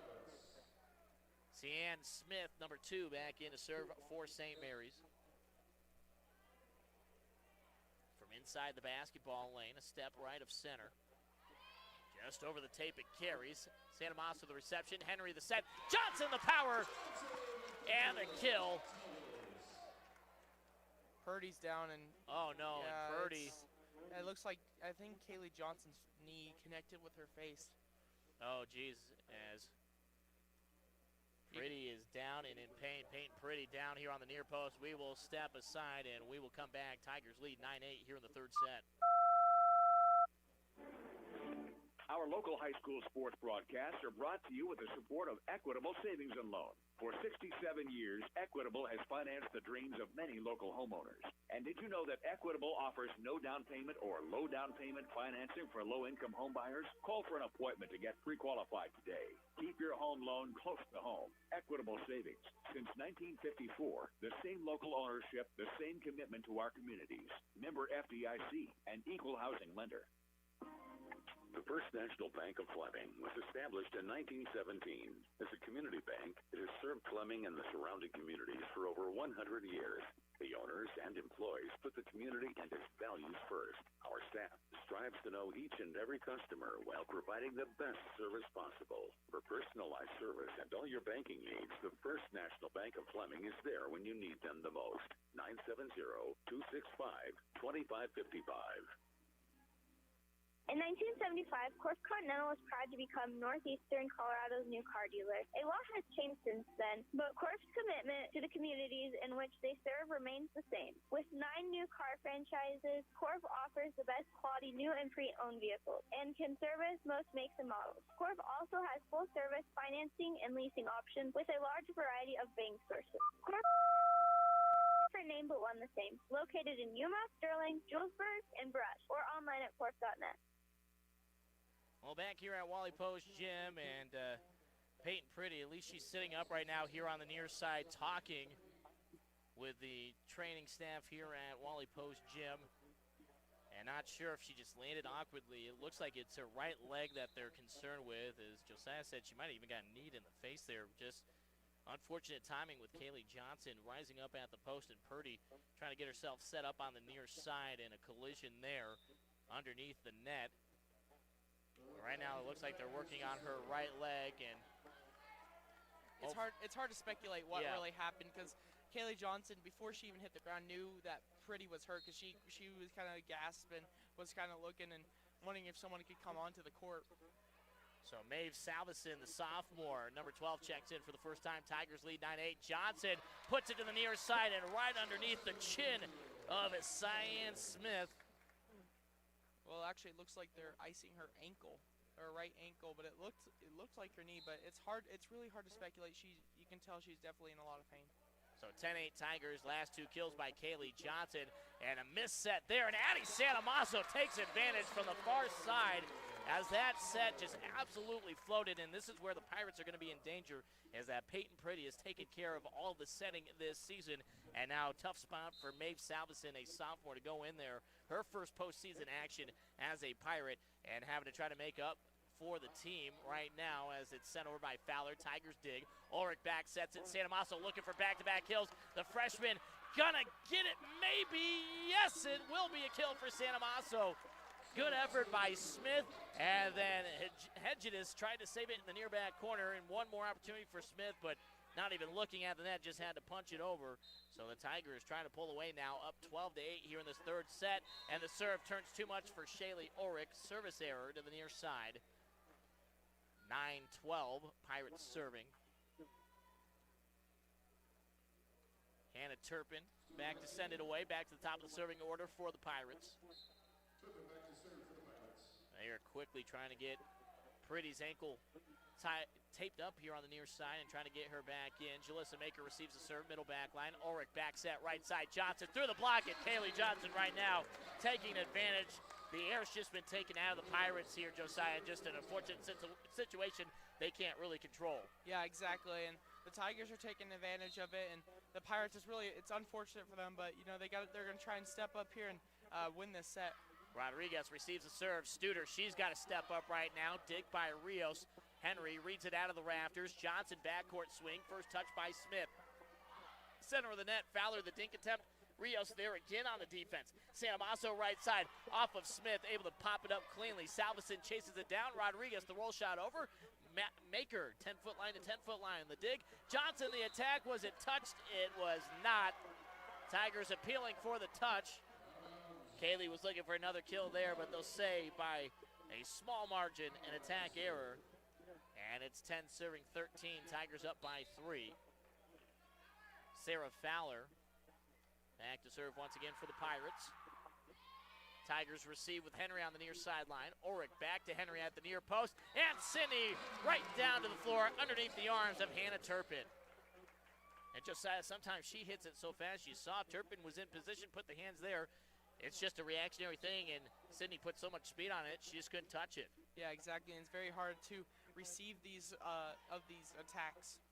Cian Smith, number 2, back in to serve for St. Mary's. From inside the basketball lane, a step right of center. Just over the tape, it carries. Santamasso the reception, Henry the set. Johnson the power, and a kill. Purdy's down, and oh no, yeah, and Purdy. It looks like, I think Kaylee Johnson's knee connected with her face. Oh geez, as Pretty is down and in pain. Peyton Pretty down here on the near post. We will step aside and we will come back. Tigers lead 9-8 here in the 3rd set. Our local high school sports broadcasts are brought to you with the support of Equitable Savings and Loan. For 67 years, Equitable has financed the dreams of many local homeowners. And did you know that Equitable offers no down payment or low down payment financing for low-income home buyers? Call for an appointment to get pre-qualified today. Keep your home loan close to home. Equitable Savings. Since 1954, the same local ownership, the same commitment to our communities. Member FDIC, an equal housing lender. The First National Bank of Fleming was established in 1917. As a community bank, it has served Fleming and the surrounding communities for over 100 years. The owners and employees put the community and its values first. Our staff strives to know each and every customer while providing the best service possible. For personalized service and all your banking needs, the First National Bank of Fleming is there when you need them the most. 970-265-2555. In 1975, Corf Continental was proud to become Northeastern Colorado's new car dealer. A lot has changed since then, but Corf's commitment to the communities in which they serve remains the same. With 9 new car franchises, Corf offers the best quality new and pre-owned vehicles and can service most makes and models. Corf also has full-service financing and leasing options with a large variety of bank sources. Corf different name but one the same. Located in Yuma, Sterling, Julesburg, and Brush, or online at corf.net. Well, back here at Wally Post Gym, and Peyton Pretty, at least she's sitting up right now here on the near side talking with the training staff here at Wally Post Gym. And not sure if she just landed awkwardly. It looks like it's her right leg that they're concerned with. As Josiah said, she might have even got kneed in the face there. Just unfortunate timing with Kaylee Johnson rising up at the post, and Purdy trying to get herself set up on the near side, and a collision there underneath the net. Right now it looks like they're working on her right leg, and it's hard to speculate what really happened, because Kaylee Johnson, before she even hit the ground, knew that Pretty was hurt, because she was kind of gasping, was kind of looking and wondering if someone could come onto the court. So Maeve Salveson, the sophomore, number 12, checks in for the first time. Tigers lead 9-8. Johnson puts it to the near side and right underneath the chin of Cyan Smith. Well, actually, it looks like they're icing her ankle, her right ankle, but it looks like her knee. But it's hard. It's really hard to speculate. You can tell she's definitely in a lot of pain. So 10-8 Tigers. Last 2 kills by Kaylee Johnson, and a miss set there. And Addie Santamasso takes advantage from the far side, as that set just absolutely floated. And this is where the Pirates are going to be in danger, as that Peyton Pretty has taken care of all the setting this season. And now tough spot for Maeve Salveson, a sophomore, to go in there. Her first postseason action as a Pirate, and having to try to make up for the team right now as it's sent over by Fowler. Tigers dig. Ulrich back sets it. Santamasso looking for back-to-back kills. The freshman gonna get it, maybe. Yes, it will be a kill for Santamasso. Good effort by Smith, and then Hedges tried to save it in the near back corner, and one more opportunity for Smith, but not even looking at the net, just had to punch it over. So the Tigers trying to pull away now, up 12-8 here in this third set, and the serve turns too much for Shaylee Ulrich. Service error to the near side. 9-12, Pirates serving. Hannah Turpin back to send it away, back to the top of the serving order for the Pirates. They are quickly trying to get Pretty's ankle taped up here on the near side and trying to get her back in. Jalissa Maker receives the serve, middle back line. Ulrich back set, right side. Johnson through the block, and Kaylee Johnson right now taking advantage. The air's just been taken out of the Pirates here, Josiah. Just an unfortunate situation they can't really control. Yeah, exactly, and the Tigers are taking advantage of it, and the Pirates is really, it's unfortunate for them, but you know they're going to try and step up here and win this set. Rodriguez receives the serve. Studer, she's got to step up right now. Dig by Rios. Henry reads it out of the rafters. Johnson backcourt swing. First touch by Smith. Center of the net. Fowler, the dink attempt. Rios there again on the defense. Santamasso right side off of Smith, able to pop it up cleanly. Salveson chases it down. Rodriguez, the roll shot over. Maker, 10-foot line to 10-foot line. The dig. Johnson, the attack. Was it touched? It was not. Tigers appealing for the touch. Kaylee was looking for another kill there, but they'll say by a small margin, an attack error. And it's 10 serving 13. Tigers up by 3. Sarah Fowler back to serve once again for the Pirates. Tigers receive with Henry on the near sideline. Ulrich back to Henry at the near post. And Sydney right down to the floor underneath the arms of Hannah Turpin. And Josiah, sometimes she hits it so fast. You saw Turpin was in position, put the hands there. It's just a reactionary thing, and Sydney put so much speed on it, she just couldn't touch it. Yeah, exactly, and it's very hard to receive these attacks.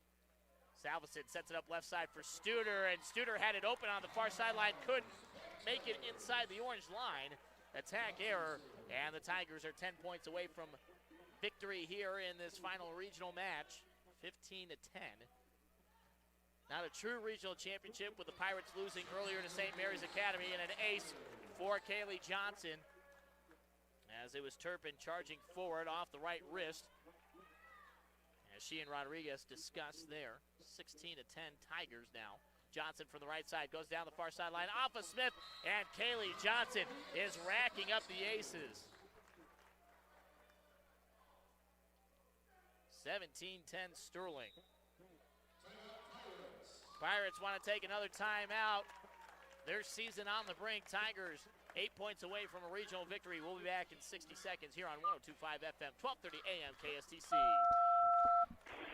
Salveson sets it up left side for Studer, and Studer had it open on the far sideline, couldn't make it inside the orange line. Attack error, and the Tigers are 10 points away from victory here in this final regional match, 15-10. Not a true regional championship with the Pirates losing earlier to St. Mary's Academy, and an ace for Kaylee Johnson as it was Turpin charging forward off the right wrist. As she and Rodriguez discussed there, 16-10 Tigers now. Johnson from the right side goes down the far sideline off of Smith, and Kaylee Johnson is racking up the aces. 17-10 Sterling. Pirates want to take another timeout. Their season on the brink. Tigers 8 points away from a regional victory. We'll be back in 60 seconds here on 102.5 FM, 1230 AM KSTC.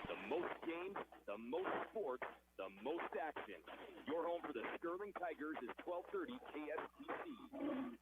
The most games, the most sports, the most action. Your home for the Sterling Tigers is 1230 KSTC.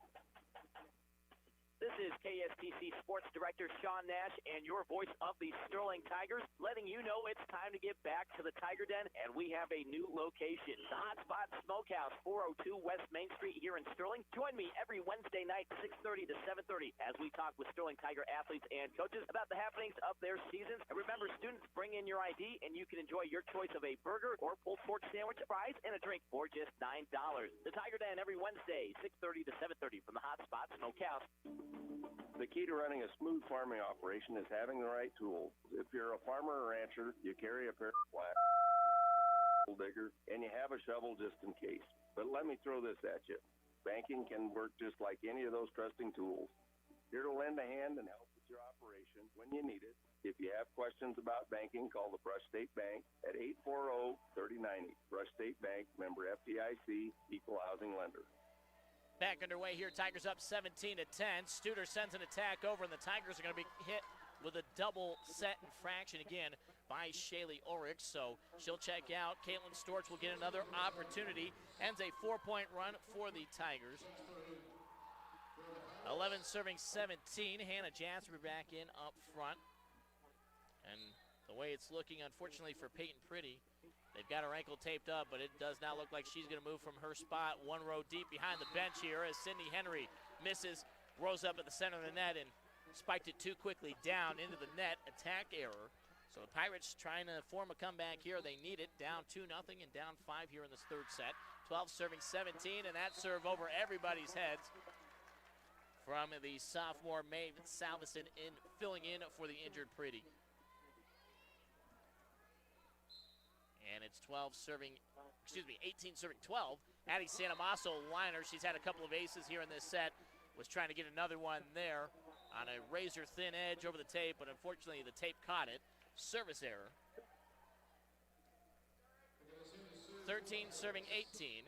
This is KSTC Sports Director Sean Nash and your voice of the Sterling Tigers, letting you know it's time to get back to the Tiger Den, and we have a new location. The Hotspot Smokehouse, 402 West Main Street here in Sterling. Join me every Wednesday night, 6:30 to 7:30, as we talk with Sterling Tiger athletes and coaches about the happenings of their seasons. And remember, students, bring in your ID, and you can enjoy your choice of a burger or pulled pork sandwich, fries, and a drink for just $9. The Tiger Den every Wednesday, 6:30 to 7:30 from the Hotspot Smokehouse. The key to running a smooth farming operation is having the right tools. If you're a farmer or rancher, you carry a pair of flags, a digger, and you have a shovel just in case. But let me throw this at you. Banking can work just like any of those trusting tools. Here to lend a hand and help with your operation when you need it. If you have questions about banking, call the Brush State Bank at 840-3090. Brush State Bank, member FDIC, equal housing lender. Back underway here, Tigers up 17-10. Studer sends an attack over, and the Tigers are going to be hit with a double set infraction again by Shaylee Ulrich, so she'll check out. Caitlin Storch will get another opportunity. Ends a 4-point run for the Tigers. 11 serving 17. Hannah Jasper back in up front. And the way it's looking, unfortunately for Peyton Pretty, they've got her ankle taped up, but it does not look like she's going to move from her spot. One row deep behind the bench here as Sydney Henry misses, rose up at the center of the net and spiked it too quickly down into the net. Attack error. So the Pirates trying to form a comeback here. They need it. Down 2-0 and down 5 here in this third set. 12 serving 17, and that serve over everybody's heads from the sophomore Maeve Salveson filling in for the injured Pretty. And it's 18 serving 12. Addie Santamasso liner. She's had a couple of aces here in this set. Was trying to get another one there on a razor-thin edge over the tape, but unfortunately the tape caught it. Service error. 13 serving 18.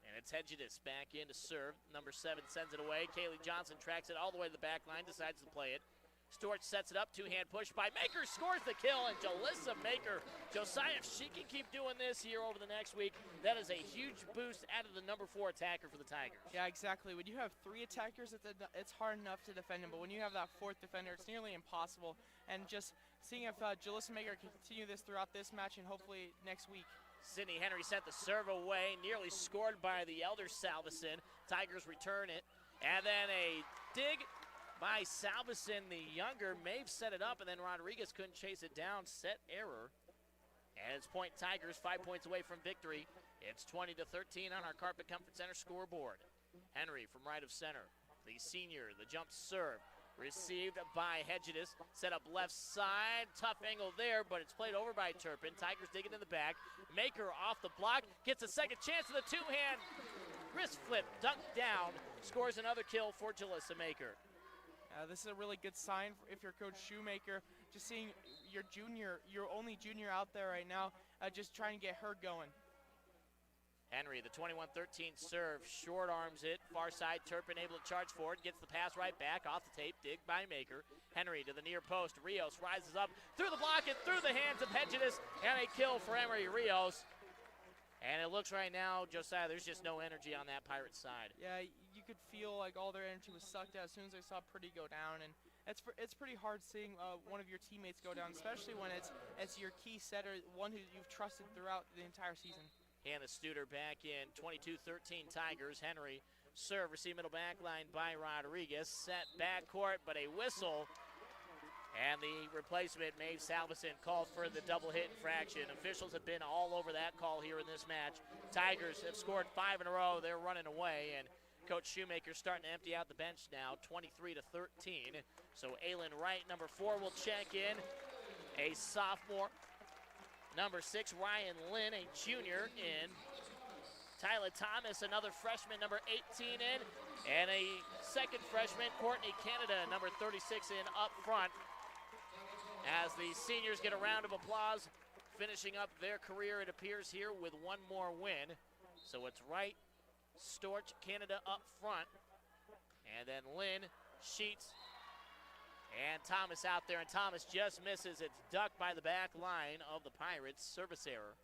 And it's Hedges back in to serve. Number 7 sends it away. Kaylee Johnson tracks it all the way to the back line, decides to play it. Storch sets it up, two-hand push by Maker, scores the kill, and Jalissa Maker. Josiah, if she can keep doing this here over the next week, that is a huge boost out of the number 4 attacker for the Tigers. Yeah, exactly. When you have 3 attackers, it's hard enough to defend them, but when you have that 4th defender, it's nearly impossible. And just seeing if Jalissa Maker can continue this throughout this match and hopefully next week. Sydney Henry sent the serve away, nearly scored by the elder Salveson. Tigers return it, and then a dig by Salveson, the younger. Maeve set it up, and then Rodriguez couldn't chase it down. Set error. And it's point Tigers, 5 points away from victory. It's 20-13 on our Carpet Comfort Center scoreboard. Henry from right of center. The senior, the jump serve. Received by Hedges. Set up left side. Tough angle there, but it's played over by Turpin. Tigers digging in the back. Maker off the block. Gets a second chance with a two-hand wrist flip. Dunked down. Scores another kill for Jalissa Maker. This is a really good sign if you're Coach Shoemaker. Just seeing your only junior out there right now, just trying to get her going. Henry, the 21-13 serve, short arms it, far side, Turpin able to charge forward, gets the pass right back, off the tape, dig by Maker. Henry to the near post, Rios rises up, through the block and through the hands of Hedges, and a kill for Emery Rios. And it looks right now, Josiah, there's just no energy on that Pirates side. Yeah, you could feel like all their energy was sucked out as soon as they saw Pretty go down, and it's pretty hard seeing one of your teammates go down, especially when it's your key setter, one who you've trusted throughout the entire season. Hannah Studer back in, 22-13 Tigers. Henry serve, receive middle back line by Rodriguez. Set backcourt, but a whistle. And the replacement, Maeve Salveson, called for the double hit infraction. Officials have been all over that call here in this match. Tigers have scored 5 in a row. They're running away, and Coach Shoemaker's starting to empty out the bench now, 23-13. So Aylin Wright, number 4, will check in. A sophomore. Number 6, Ryan Lynn, a junior in. Tyler Thomas, another freshman, number 18 in. And a second freshman, Courtney Canada, number 36 in up front. As the seniors get a round of applause, finishing up their career, it appears here, with one more win. So it's Wright, Storch, Canada up front. And then Lynn, Sheets, and Thomas out there, and Thomas just misses. It's ducked by the back line of the Pirates. Service error.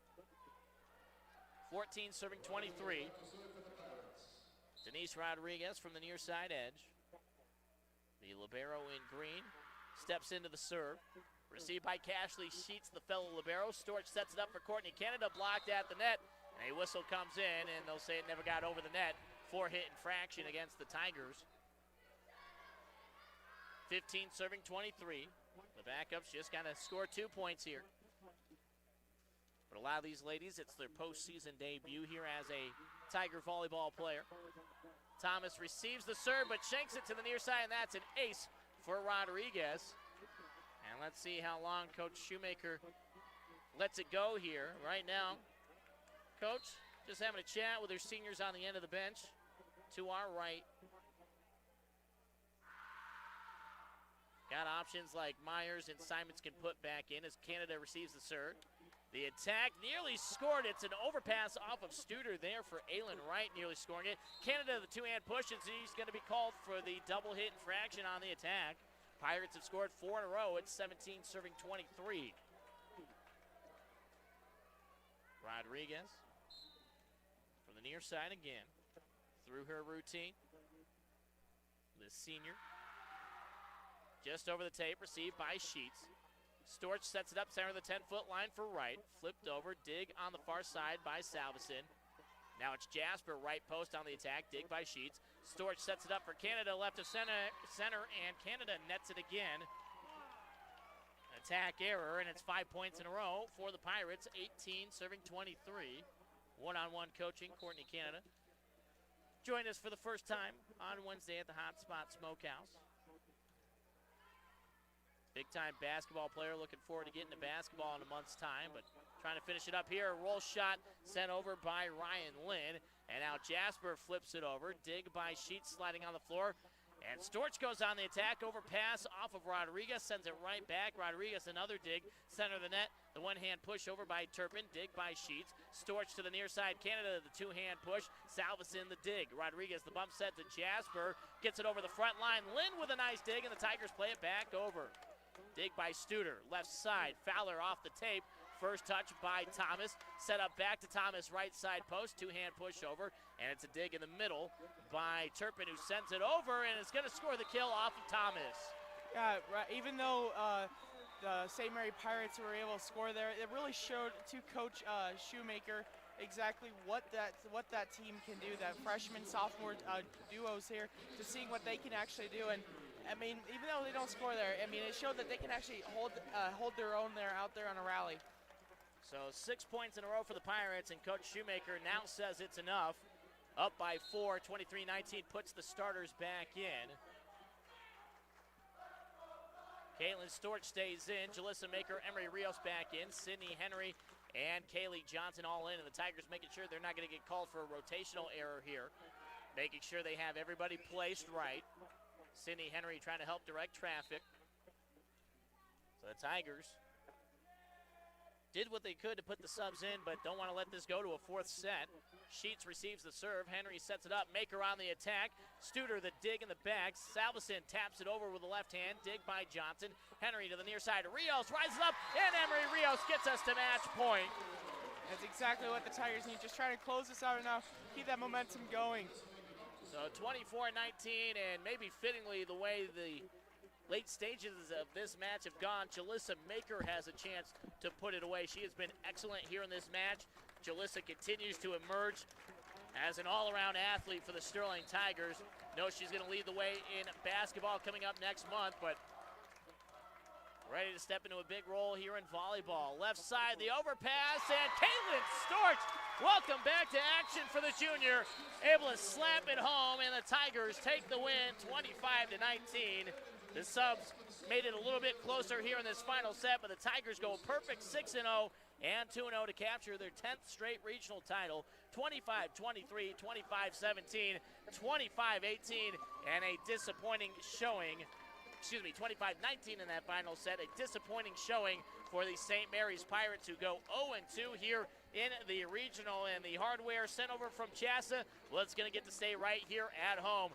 14 serving 23. Denise Rodriguez from the near side edge. The libero in green steps into the serve. Received by Cashley, Sheets the fellow libero. Storch sets it up for Courtney Canada, blocked at the net. And a whistle comes in, and they'll say it never got over the net. 4-hit infraction against the Tigers. 15 serving 23. The backups just got to score 2 points here. But a lot of these ladies, it's their postseason debut here as a Tiger volleyball player. Thomas receives the serve, but shanks it to the near side, and that's an ace for Rodriguez. And let's see how long Coach Shoemaker lets it go here. Right now, Coach just having a chat with her seniors on the end of the bench. To our right, got options like Myers and Simons can put back in as Canada receives the serve. The attack nearly scored. It's an overpass off of Studer there for Aylin Wright, nearly scoring it. Canada, the two-hand push, and he's going to be called for the double hit infraction on the attack. Pirates have scored 4 in a row. It's 17 serving 23. Rodriguez from the near side again. Through her routine. The senior. Just over the tape, received by Sheets. Storch sets it up center of the 10-foot line for Wright. Flipped over, dig on the far side by Salveson. Now it's Jasper, right post on the attack, dig by Sheets. Storch sets it up for Canada, left of center, and Canada nets it again. Attack error, and it's 5 points in a row for the Pirates, 18 serving 23. One-on-one coaching, Courtney Canada. Join us for the first time on Wednesday at the Hot Spot Smokehouse. Big-time basketball player, looking forward to getting to basketball in a month's time, but trying to finish it up here. A roll shot sent over by Ryan Lynn, and now Jasper flips it over. Dig by Sheets sliding on the floor, and Storch goes on the attack. Overpass off of Rodriguez, sends it right back. Rodriguez another dig, center of the net. The one-hand push over by Turpin, dig by Sheets. Storch to the near side, Canada, the two-hand push. Salveson the dig. Rodriguez the bump set to Jasper, gets it over the front line. Lynn with a nice dig, and the Tigers play it back over. Dig by Studer, left side, Fowler off the tape. First touch by Thomas, set up back to Thomas, right side post, two-hand push over, and it's a dig in the middle by Turpin, who sends it over, and is going to score the kill off of Thomas. Yeah, right. Even though the St. Mary Pirates were able to score there, it really showed to Coach Shoemaker exactly what that team can do, that freshman-sophomore duos here, to seeing what they can actually do. And I mean, even though they don't score there, I mean, it showed that they can actually hold their own there out there on a rally. So 6 points in a row for the Pirates, and Coach Shoemaker now says it's enough. Up by 4, 23-19, puts the starters back in. Caitlin Storch stays in. Jalissa Maker, Emery Rios back in. Sydney Henry and Kaylee Johnson all in, and the Tigers making sure they're not going to get called for a rotational error here. Making sure they have everybody placed right. Sydney Henry trying to help direct traffic. So the Tigers did what they could to put the subs in, but don't want to let this go to a fourth set. Sheets receives the serve. Henry sets it up. Maker on the attack. Studer the dig in the back. Salveson taps it over with the left hand. Dig by Johnson. Henry to the near side. Rios rises up, and Emery Rios gets us to match point. That's exactly what the Tigers need. Just try to close this out enough. Keep that momentum going. So 24-19, and maybe fittingly the way the late stages of this match have gone, Jalissa Maker has a chance to put it away. She has been excellent here in this match. Jalissa continues to emerge as an all-around athlete for the Sterling Tigers. Knows she's going to lead the way in basketball coming up next month, but ready to step into a big role here in volleyball. Left side, the overpass, and Caitlin Storch, welcome back to action for the junior. Able to slap it home, and the Tigers take the win 25-19. The subs made it a little bit closer here in this final set, but the Tigers go perfect 6-0 and 2-0 to capture their 10th straight regional title, 25-23, 25-17, 25-18, and a disappointing showing. 25-19 in that final set, a disappointing showing for the St. Mary's Pirates, who go 0-2 here in the regional. And the hardware sent over from Chassa, well, it's going to get to stay right here at home